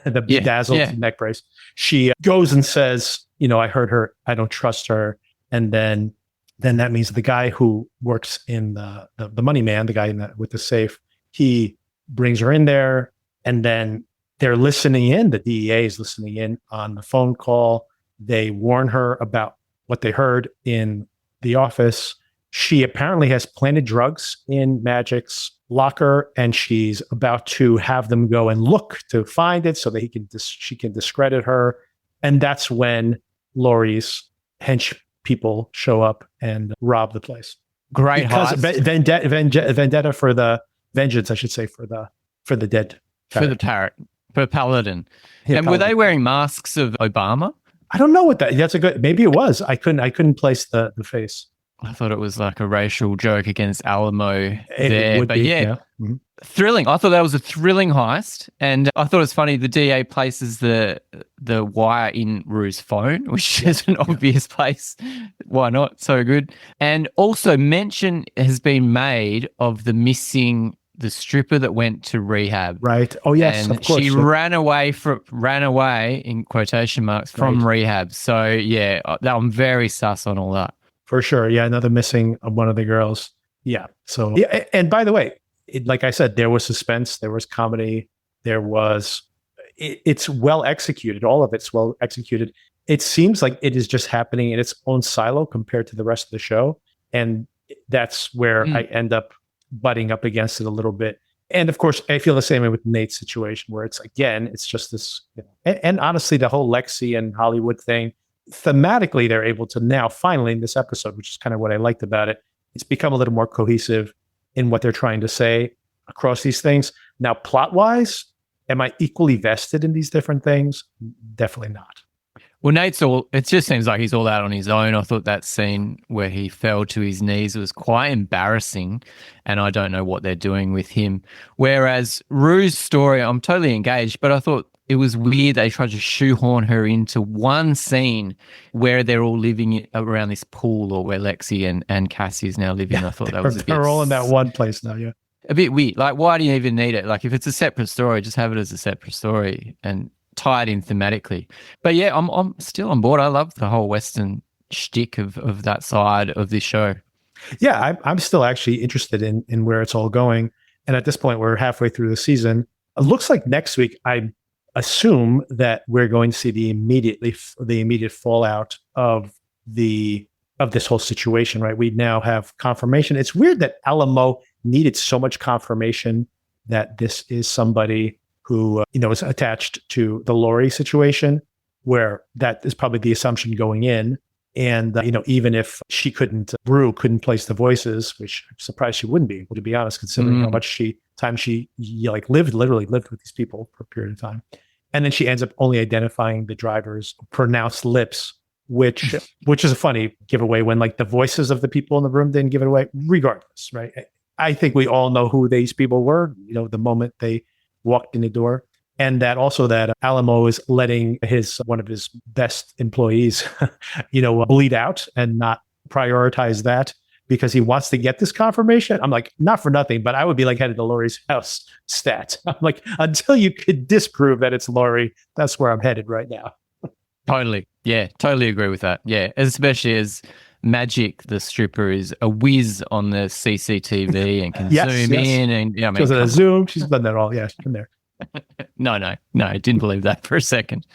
A: the bedazzled neck brace, she goes and says, I heard her, I don't trust her. And then that means the guy who works in the money man, the guy with the safe, he brings her in there, and then they're listening in. The DEA is listening in on the phone call. They warn her about what they heard in the office. She apparently has planted drugs in Magic's locker, and she's about to have them go and look to find it so that she can discredit her. And that's when Laurie's hench people show up and rob the place.
B: Great heist.
A: Vendetta for the vengeance, I should say, for the dead.
B: For the tarot, for Paladin.
A: Yeah,
B: and
A: Paladin.
B: were they wearing masks of Obama?
A: I don't know what that's a good. Maybe it was. I couldn't place the face.
B: I thought it was like a racial joke against Alamo
A: It
B: there,
A: would
B: but
A: be,
B: yeah. Thrilling. I thought that was a thrilling heist, and I thought it was funny. The DA places the wire in Rue's phone, which is an obvious place. Why not? So good. And also, mention has been made of the missing the stripper that went to rehab.
A: Right. Oh yes,
B: and
A: of course.
B: She ran away in quotation marks from rehab. So yeah, I'm very sus on all that.
A: For sure. Yeah, another missing of one of the girls. Yeah. So yeah, and by the way, like I said, there was suspense, there was comedy, it's well executed. All of it's well executed. It seems like it is just happening in its own silo compared to the rest of the show. And that's where I end up butting up against it a little bit. And of course, I feel the same way with Nate's situation, where it's just this, and honestly, the whole Lexi and Hollywood thing, thematically, they're able to now finally in this episode, which is kind of what I liked about it, it's become a little more cohesive in what they're trying to say across these things. Now, plot-wise, am I equally vested in these different things? Definitely not.
B: Well, it just seems like he's all out on his own. I thought that scene where he fell to his knees was quite embarrassing, and I don't know what they're doing with him. Whereas Rue's story, I'm totally engaged, but I thought it was weird they tried to shoehorn her into one scene where they're all living around this pool, or where Lexi and Cassie is now living. I thought that was a bit...
A: They're all in that one place now,
B: a bit weird. Like, why do you even need it? Like, if it's a separate story, just have it as a separate story and tie it in thematically. But yeah, I'm still on board. I love the whole Western shtick of that side of this show.
A: Yeah, I'm still actually interested in where it's all going. And at this point, we're halfway through the season. It looks like next week, I assume that we're going to see the immediate fallout of this whole situation, right? We now have confirmation. It's weird that Alamo needed so much confirmation that this is somebody who is attached to the Lori situation, where that is probably the assumption going in. And even if Rue couldn't place the voices, which I'm surprised she wouldn't be able, to be honest, considering how much time she literally lived with these people for a period of time. And then she ends up only identifying the driver's pronounced lips, which is a funny giveaway when like the voices of the people in the room didn't give it away, regardless, right? I think we all know who these people were, the moment they walked in the door. And that Alamo is letting one of his best employees, bleed out and not prioritize that because he wants to get this confirmation. I'm like, not for nothing, but I would be like headed to Lori's house stat. I'm like, until you could disprove that it's Lori, that's where I'm headed right now.
B: Totally. Yeah, totally agree with that. Yeah, especially as Magic, the stripper, is a whiz on the CCTV and can zoom in. And
A: she goes a zoom. She's done that all. Yeah, she's been there.
B: No, I didn't believe that for a second.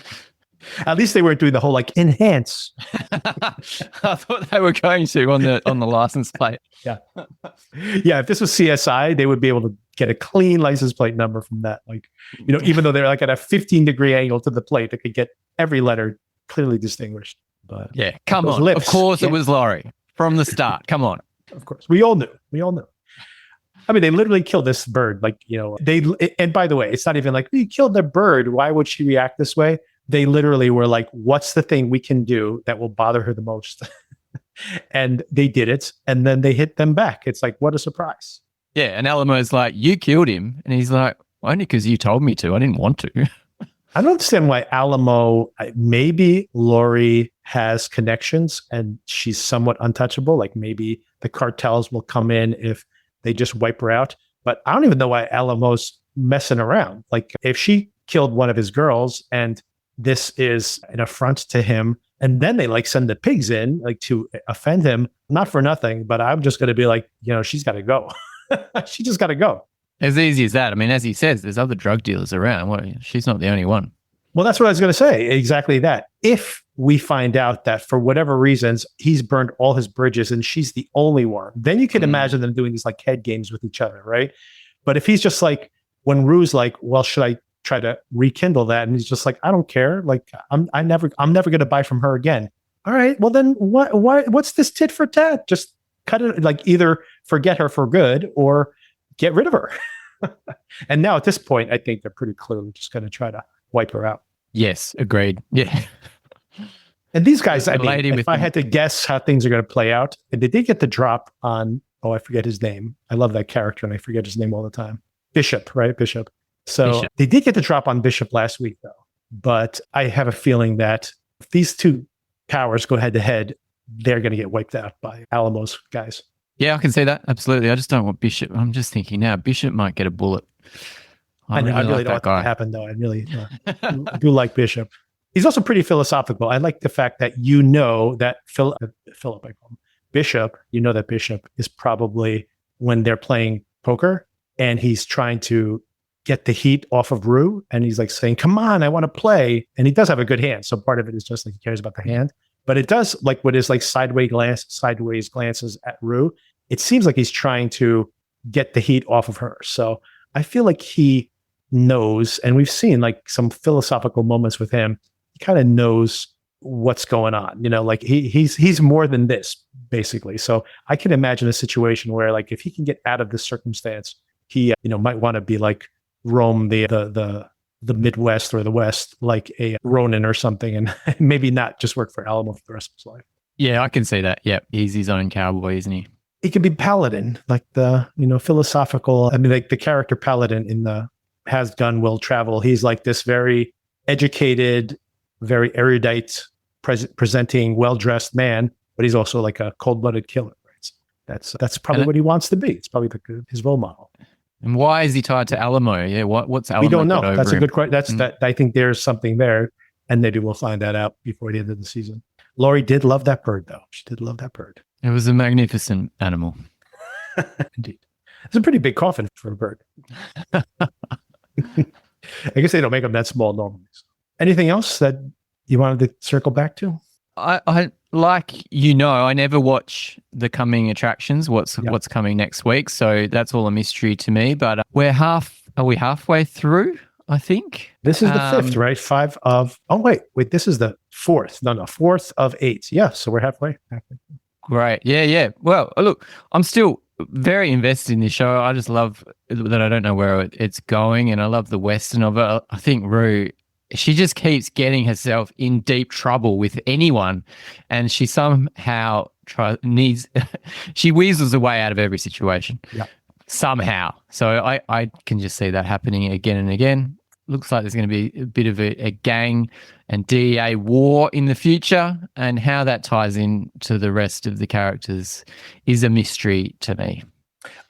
A: At least they weren't doing the whole like enhance.
B: I thought they were going to on the license plate.
A: Yeah. If this was CSI, they would be able to get a clean license plate number from that. Like, even though they're like at a 15-degree angle to the plate, they could get every letter clearly distinguished. But
B: yeah, come on. Lips, of course it was Laurie from the start. Come on.
A: Of course. We all knew. I mean, they literally killed this bird. Like, and by the way, it's not even like, you killed the bird. Why would she react this way? They literally were like, what's the thing we can do that will bother her the most? And they did it. And then they hit them back. It's like, what a surprise.
B: Yeah. And Alamo's like, you killed him. And he's like, only because you told me to. I didn't want to.
A: I don't understand why Alamo, maybe Lori has connections and she's somewhat untouchable. Like maybe the cartels will come in if they just wipe her out. But I don't even know why Alamo's messing around. Like if she killed one of his girls and this is an affront to him, and then they like send the pigs in like to offend him, not for nothing, but I'm just going to be like, she's got to go. She just got to go.
B: As easy as that. I mean, as he says, there's other drug dealers around. She's not the only one.
A: Well, that's what I was going to say. Exactly that. If we find out that for whatever reasons, he's burned all his bridges and she's the only one, then you can imagine them doing these like head games with each other, right? But if he's just like, when Rue's like, well, should I try to rekindle that? And he's just like, I don't care. Like, I'm never going to buy from her again. All right. Well, then what's this tit for tat? Just cut it. Like either forget her for good or get rid of her. And now at this point, I think they're pretty clearly just going to try to wipe her out.
B: Yes, agreed. Yeah.
A: And these guys, I mean, if I had to guess how things are going to play out, they did get the drop on oh, I forget his name. I love that character and I forget his name all the time. Bishop, right? Bishop. So
B: Bishop.
A: they did get the drop on Bishop last week, though. But I have a feeling that if these two powers go head to head, they're going to get wiped out by Alamo's guys.
B: Yeah, I can see that. Absolutely. I just don't want Bishop. I'm just thinking now, Bishop might get a bullet.
A: I really
B: like
A: don't
B: that
A: want
B: guy.
A: that to happen, though. I really do like Bishop. He's also pretty philosophical. I like the fact that you know that Philip, I call him Bishop, you know that Bishop is probably when they're playing poker and he's trying to get the heat off of Rue and he's like saying, come on, I want to play. And he does have a good hand. So part of it is just like he cares about the hand. But it does like what is like sideways glances at Rue. It seems like he's trying to get the heat off of her. So I feel like he knows, and we've seen like some philosophical moments with him. He kind of knows what's going on, you know, like he's more than this basically. So I can imagine a situation where like if he can get out of this circumstance, he might want to be like roam the Midwest or the West like a Ronin or something, and maybe not just work for Alamo for the rest of his life.
B: Yeah, I can see that. Yeah, he's his own cowboy, isn't he?
A: He could be Paladin, like the philosophical. I mean, like the character Paladin in the Has Gun Will Travel. He's like this very educated, very erudite, presenting, well-dressed man, but he's also like a cold-blooded killer. Right? So that's probably what he wants to be. It's probably his role model.
B: And why is he tied to Alamo? Yeah, what's Alamo?
A: We don't know. That's
B: him?
A: A good question. That I think there's something there, and maybe we'll find that out before the end of the season. Laurie did love that bird, though. She did love that bird.
B: It was a magnificent animal.
A: Indeed. It's a pretty big coffin for a bird. I guess they don't make them that small normally. Anything else that you wanted to circle back to?
B: I like, I never watch the coming attractions, what's coming next week. So that's all a mystery to me. But are we halfway through? I think
A: this is the fifth, right? This is the fourth. No, fourth of 8. Yeah. So we're halfway.
B: Great. Yeah. Well, look, I'm still very invested in this show. I just love that I don't know where it's going, and I love the Western of it. I think Rue, she just keeps getting herself in deep trouble with anyone, and she somehow she weasels her way out of every situation.
A: Yeah.
B: Somehow. So I can just see that happening again and again. Looks like there's going to be a bit of a gang and DEA war in the future, and how that ties in to the rest of the characters is a mystery to me.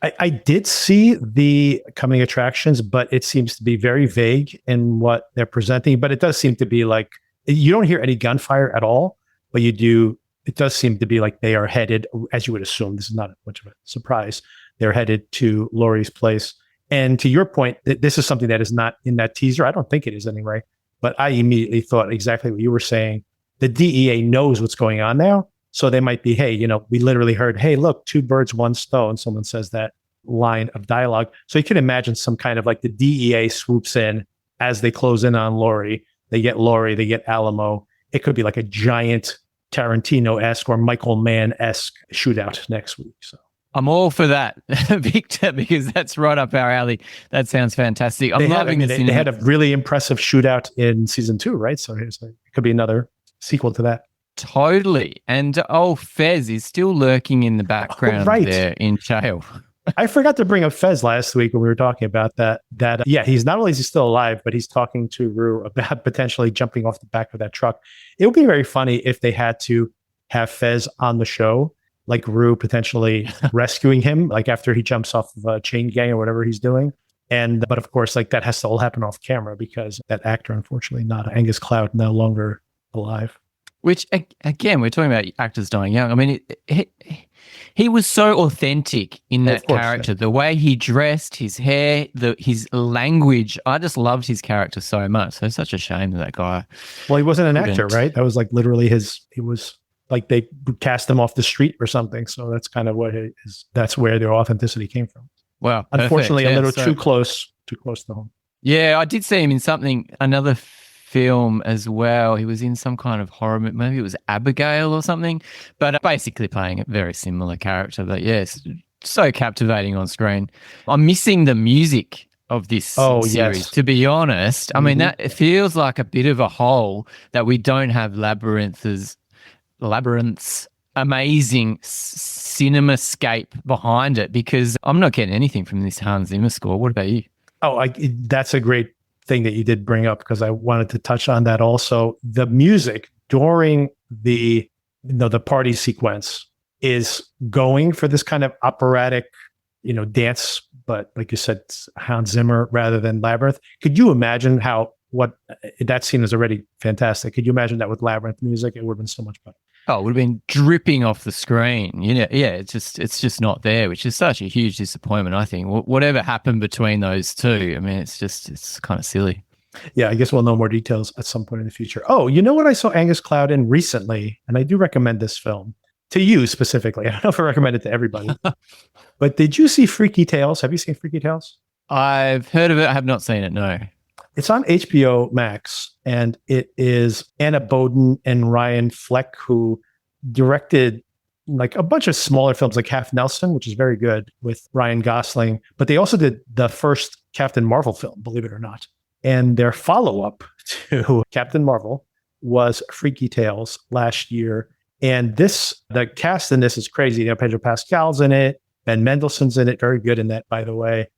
A: I did see the coming attractions, but it seems to be very vague in what they're presenting. But it does seem to be like you don't hear any gunfire at all, but you do. It does seem to be like they are headed, as you would assume. This is not much of a surprise. They're headed to Laurie's place. And to your point, this is something that is not in that teaser. I don't think it is anyway. But I immediately thought exactly what you were saying. The DEA knows what's going on now. So they might be, hey, we literally heard, hey, look, 2 birds, 1 stone. Someone says that line of dialogue. So you can imagine some kind of like the DEA swoops in as they close in on Laurie. They get Laurie, they get Alamo. It could be like a giant Tarantino-esque or Michael Mann-esque shootout next week. So
B: I'm all for that, Victor, because that's right up our alley. That sounds fantastic. I'm loving this.
A: They had a really impressive shootout in season 2, right? So it could be another sequel to that.
B: Totally. And Fez is still lurking in the background there in jail.
A: I forgot to bring up Fez last week when we were talking about that. He's not only is he still alive, but he's talking to Rue about potentially jumping off the back of that truck. It would be very funny if they had to have Fez on the show, like Rue potentially rescuing him, like after he jumps off of a chain gang or whatever he's doing. But of course, like that has to all happen off camera because that actor, unfortunately, not Angus Cloud, no longer alive.
B: Which, again, we're talking about actors dying young. I mean, he was so authentic in that character. The way he dressed, his hair, his language. I just loved his character so much. So it's such a shame that guy.
A: Well, he wasn't an actor, right? That was like literally he was like they cast him off the street or something. So that's kind of what it is. That's where their authenticity came from.
B: Wow.
A: Unfortunately, a little too close to home.
B: Yeah, I did see him in another film as well. He was in some kind of horror, maybe it was Abigail or something, but basically playing a very similar character. But yes, so captivating on screen. I'm missing the music of this series, to be honest. I mean, that it feels like a bit of a hole that we don't have Labyrinth's amazing cinemascape behind it, because I'm not getting anything from this Hans Zimmer score. What about you?
A: Oh, that's a great thing that you did bring up, because I wanted to touch on that also. The music during the party sequence is going for this kind of operatic, dance, but like you said, it's Hans Zimmer rather than Labyrinth. Could you imagine what that scene is already fantastic? Could you imagine that with Labyrinth music? It would have been so much better.
B: Oh, it would have been dripping off the screen. Yeah, it's just not there, which is such a huge disappointment, I think. Whatever happened between those two, I mean, it's kind of silly.
A: Yeah, I guess we'll know more details at some point in the future. Oh, you know what I saw Angus Cloud in recently, and I do recommend this film to you specifically. I don't know if I recommend it to everybody, but did you see Freaky Tales? Have you seen Freaky Tales?
B: I've heard of it. I have not seen it, no.
A: It's on HBO Max, and it is Anna Boden and Ryan Fleck, who directed like a bunch of smaller films like Half Nelson, which is very good with Ryan Gosling. But they also did the first Captain Marvel film, believe it or not. And their follow-up to Captain Marvel was Freaky Tales last year. And the cast in this is crazy. Pedro Pascal's in it. Ben Mendelsohn's in it. Very good in that, by the way.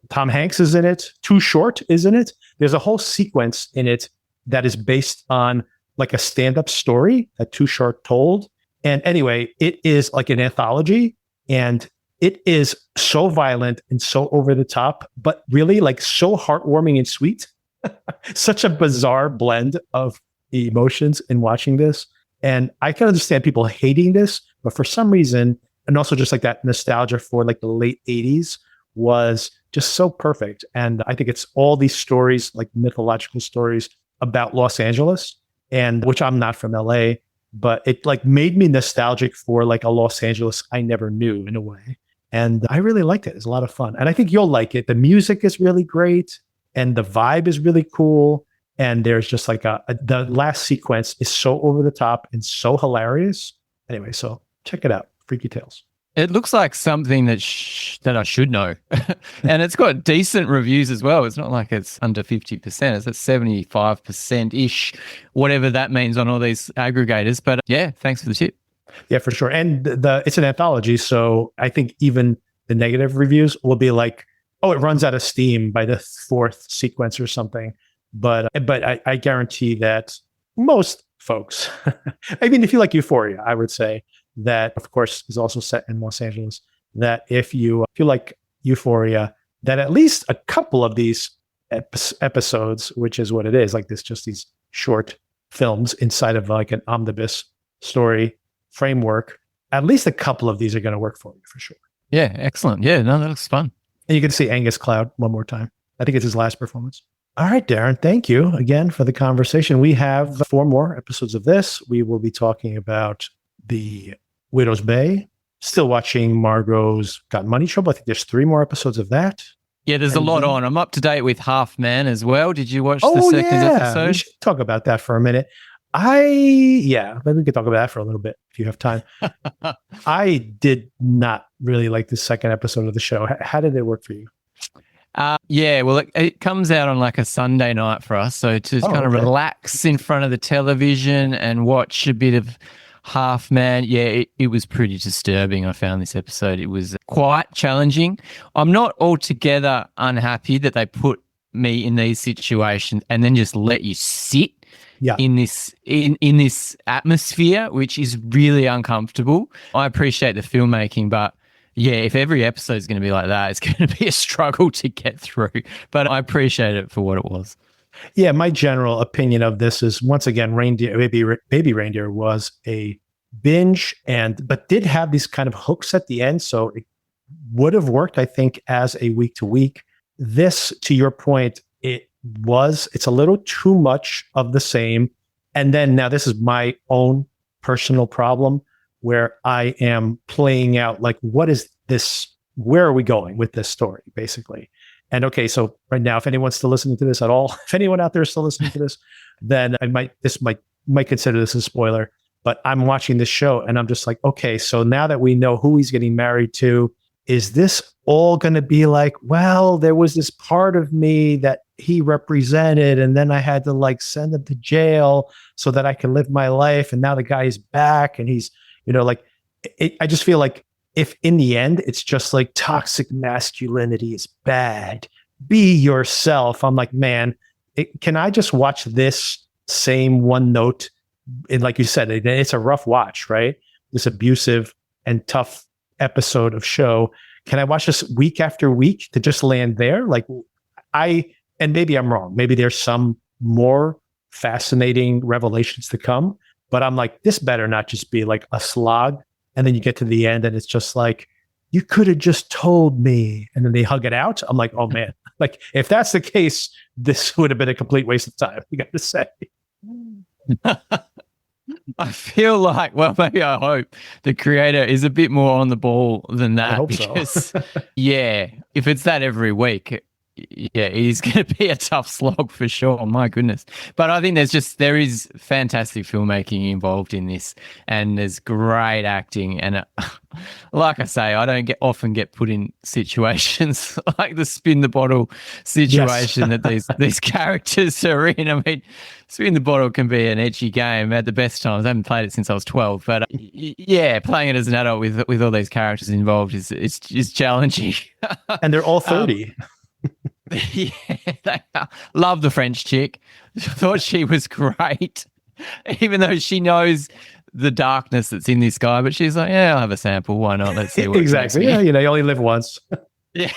A: Tom Hanks is in it. Too Short is in it. There's a whole sequence in it that is based on like a stand-up story that Too Short told. And anyway, it is like an anthology, and it is so violent and so over the top, but really like so heartwarming and sweet. Such a bizarre blend of emotions in watching this. And I can understand people hating this, but for some reason, and also just like that nostalgia for like the late 80s was just so perfect. And I think it's all these stories, like mythological stories about Los Angeles, and which I'm not from LA, but it like made me nostalgic for like a Los Angeles I never knew in a way. And I really liked it. It's a lot of fun. And I think you'll like it. The music is really great, and the vibe is really cool. And there's just like the last sequence is so over the top and so hilarious. Anyway, so check it out. Freaky Tales.
B: It looks like something that I should know. And it's got decent reviews as well. It's not like it's under 50%. It's at 75%-ish, whatever that means on all these aggregators. But yeah, thanks for the tip.
A: Yeah, for sure. And it's an anthology. So I think even the negative reviews will be like, oh, it runs out of steam by the fourth sequence or something. But I guarantee that most folks, I mean, if you like Euphoria, I would say that, of course, is also set in Los Angeles, that if you like Euphoria, that at least a couple of these episodes, which is what it is, like just these short films inside of like an omnibus story framework, at least a couple of these are going to work for you for sure.
B: Yeah, excellent. Yeah, no, that looks fun.
A: And you can see Angus Cloud one more time. I think it's his last performance. All right, Darren, thank you again for the conversation. We have 4 more episodes of this. We will be talking about the Widow's Bay, still watching Margot's Got Money Trouble. I think there's 3 more episodes of that.
B: Yeah, there's a lot on. I'm up to date with Half Man as well. Did you watch the second episode?
A: We should talk about that for a minute. Maybe we could talk about that for a little bit if you have time. I did not really like the second episode of the show. How did it work for you?
B: Yeah, well, it comes out on like a Sunday night for us. So to kind of relax in front of the television and watch a bit of Half Man. Yeah, it was pretty disturbing. I found this episode. It was quite challenging. I'm not altogether unhappy that they put me in these situations and then just let you sit in this atmosphere, which is really uncomfortable. I appreciate the filmmaking, but yeah, if every episode is going to be like that, it's going to be a struggle to get through. But I appreciate it for what it was.
A: Yeah, my general opinion of this is, once again, Baby Reindeer was a binge, but did have these kind of hooks at the end, so it would have worked, I think, as a week to week. This, to your point, it's a little too much of the same. And then now this is my own personal problem, where I am playing out like, what is this? Where are we going with this story, basically? And okay, so right now, if anyone's still listening to this at all, if anyone out there is still listening to this, then I might consider this a spoiler. But I'm watching this show and I'm just like, okay, so now that we know who he's getting married to, is this all going to be like, well, there was this part of me that he represented, and then I had to like send him to jail so that I can live my life, and now the guy is back and he's Like I just feel like if in the end it's just like toxic masculinity is bad, be yourself. I'm like, man, can I just watch this same one note? And like you said, it's a rough watch, right? This abusive and tough episode of show. Can I watch this week after week to just land there? Like and maybe I'm wrong. Maybe there's some more fascinating revelations to come, but I'm like, this better not just be like a slog. And then you get to the end and it's just like, you could have just told me. And then they hug it out. I'm like, oh man, like if that's the case, this would have been a complete waste of time. You got to say.
B: I feel like, well, maybe I hope the creator is a bit more on the ball than that.
A: I hope
B: because,
A: so.
B: yeah, if it's that every week, yeah, it is going to be a tough slog for sure. My goodness. But I think there is fantastic filmmaking involved in this, and there's great acting. And like I say, I don't often get put in situations like the spin the bottle situation that these characters are in. I mean, spin the bottle can be an edgy game at the best times. I haven't played it since I was 12, but yeah, playing it as an adult with all these characters involved is challenging.
A: And they're all 30.
B: Yeah, they are. Love the French chick. Thought she was great, even though she knows the darkness that's in this guy. But she's like, yeah, I'll have a sample. Why not? Let's see what
A: exactly. Yeah, you only live once.
B: Yeah.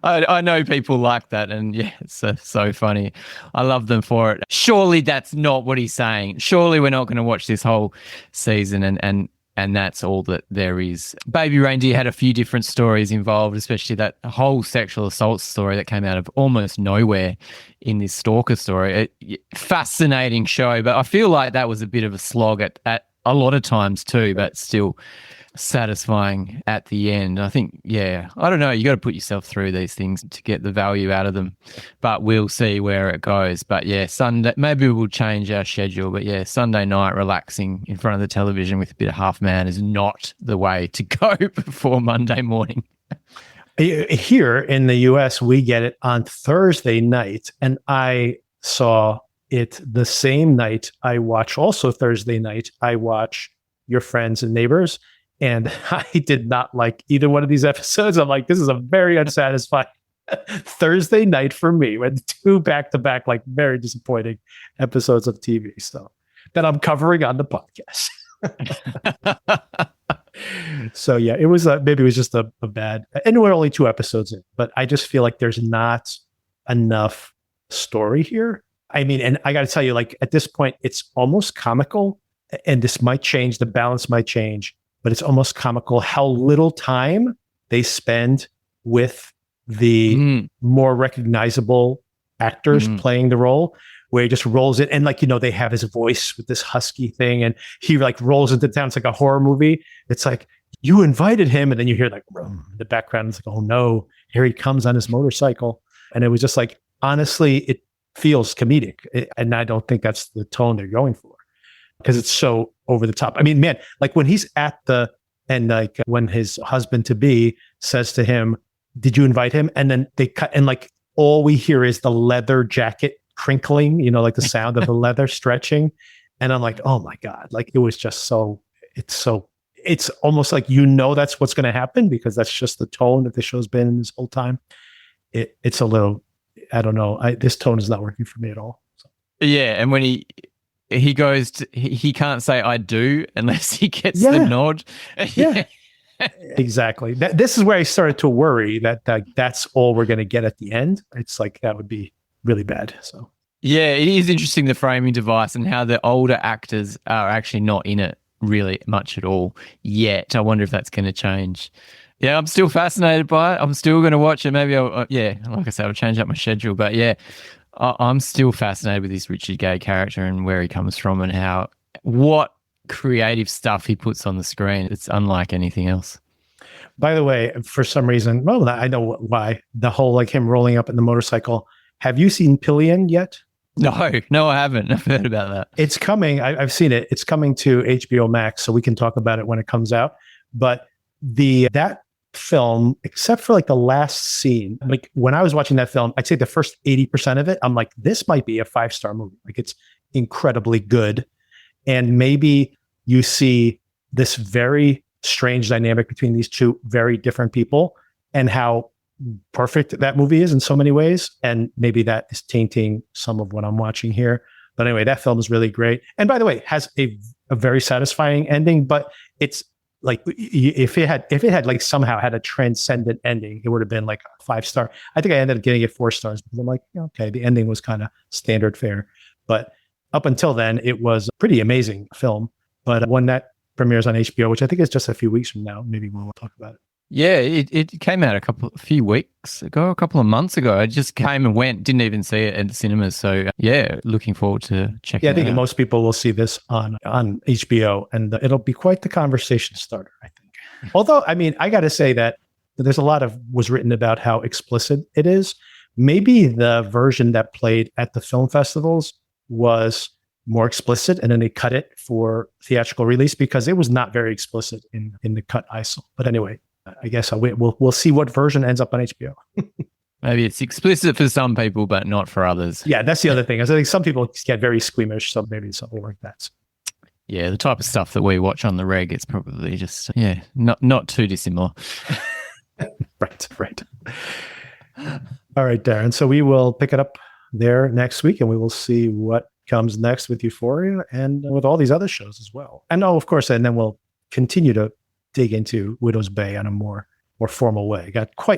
B: I know people like that, and yeah, it's so funny. I love them for it. Surely that's not what he's saying. Surely we're not going to watch this whole season and that's all that there is. Baby Reindeer had a few different stories involved, especially that whole sexual assault story that came out of almost nowhere in this stalker story. Fascinating show, but I feel like that was a bit of a slog at a lot of times too, but still satisfying at the end. I think, yeah, I don't know. You got to put yourself through these things to get the value out of them, but we'll see where it goes. But yeah, Sunday, maybe we'll change our schedule, but yeah, Sunday night relaxing in front of the television with a bit of Half Man is not the way to go before Monday morning.
A: Here in the US, we get it on Thursday night, and I saw it the same night I watch, also Thursday night, I watch Your Friends and Neighbors. And I did not like either one of these episodes. I'm like, this is a very unsatisfying Thursday night for me. With two back-to-back, like very disappointing episodes of TV. So that I'm covering on the podcast. So yeah, it was maybe it was just a bad, and we're only 2 episodes in, but I just feel like there's not enough story here. I mean, and I got to tell you, like at this point, it's almost comical, and this might change. The balance might change. But it's almost comical how little time they spend with the more recognizable actors playing the role, where he just rolls it. And like, they have his voice with this husky thing, and he like rolls into town. It's like a horror movie. It's like, you invited him. And then you hear like in the background. It's like, oh no, here he comes on his motorcycle. And it was just like, honestly, it feels comedic. And I don't think that's the tone they're going for, because it's so over the top. I mean, man, like when he's and like when his husband to be says to him, did you invite him? And then they cut, and like all we hear is the leather jacket crinkling, like the sound of the leather stretching. And I'm like, oh my God, like it was just it's almost like, that's what's going to happen, because that's just the tone that the show's been in this whole time. It's a little, I don't know. This tone is not working for me at all. So.
B: Yeah. And when he goes he can't say I do unless he gets the nod.
A: Yeah. Exactly. This is where I started to worry that that's all we're going to get at the end. It's like, that would be really bad. So
B: yeah, it is interesting, the framing device, and how the older actors are actually not in it really much at all yet. I wonder if that's going to change. Yeah, I'm still fascinated by it. I'm still going to watch it. Maybe like I said, I'll change up my schedule, but yeah, I'm still fascinated with this Richard Gay character and where he comes from, and what creative stuff he puts on the screen. It's unlike anything else.
A: By the way, for some reason, well, I know why, the whole like him rolling up in the motorcycle. Have you seen Pillion yet?
B: No, I haven't. I've heard about that.
A: It's coming. I've seen it. It's coming to HBO Max, so we can talk about it when it comes out. But that film, except for like the last scene, like when I was watching that film, I'd say the first 80% of it, I'm like, this might be a 5-star movie. Like, it's incredibly good. And maybe you see this very strange dynamic between these two very different people and how perfect that movie is in so many ways. And maybe that is tainting some of what I'm watching here. But anyway, that film is really great. And by the way, has a very satisfying ending, but it's like if it had like somehow had a transcendent ending, it would have been like a 5-star. I think I ended up getting it 4 stars because I'm like, okay, the ending was kind of standard fare. But up until then, it was a pretty amazing film. But when that premieres on HBO, which I think is just a few weeks from now, maybe we'll talk about it.
B: Yeah, it came out a few weeks ago, a couple of months ago. I just came and went, didn't even see it at the cinemas. So yeah, looking forward to checking it out.
A: Yeah, I think most people will see this on HBO, and it'll be quite the conversation starter, I think. Although, I mean, I got to say that there's a lot of was written about how explicit it is. Maybe the version that played at the film festivals was more explicit, and then they cut it for theatrical release because it was not very explicit in the cut I saw. But anyway, I guess we'll see what version ends up on HBO.
B: Maybe it's explicit for some people, but not for others.
A: Yeah, that's the other thing. I think some people get very squeamish, so maybe something like that.
B: Yeah, the type of stuff that we watch on the reg, it's probably just not too dissimilar.
A: Right. All right, Darren. So we will pick it up there next week, and we will see what comes next with Euphoria and with all these other shows as well. And of course, and then we'll continue to dig into Widow's Bay on a more formal way.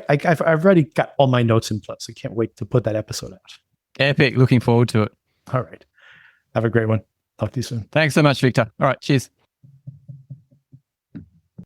A: I've already got all my notes in place. I can't wait to put that episode out.
B: Epic. Looking forward to it.
A: All right. Have a great one. Talk to you soon.
B: Thanks so much, Victor. All right. Cheers.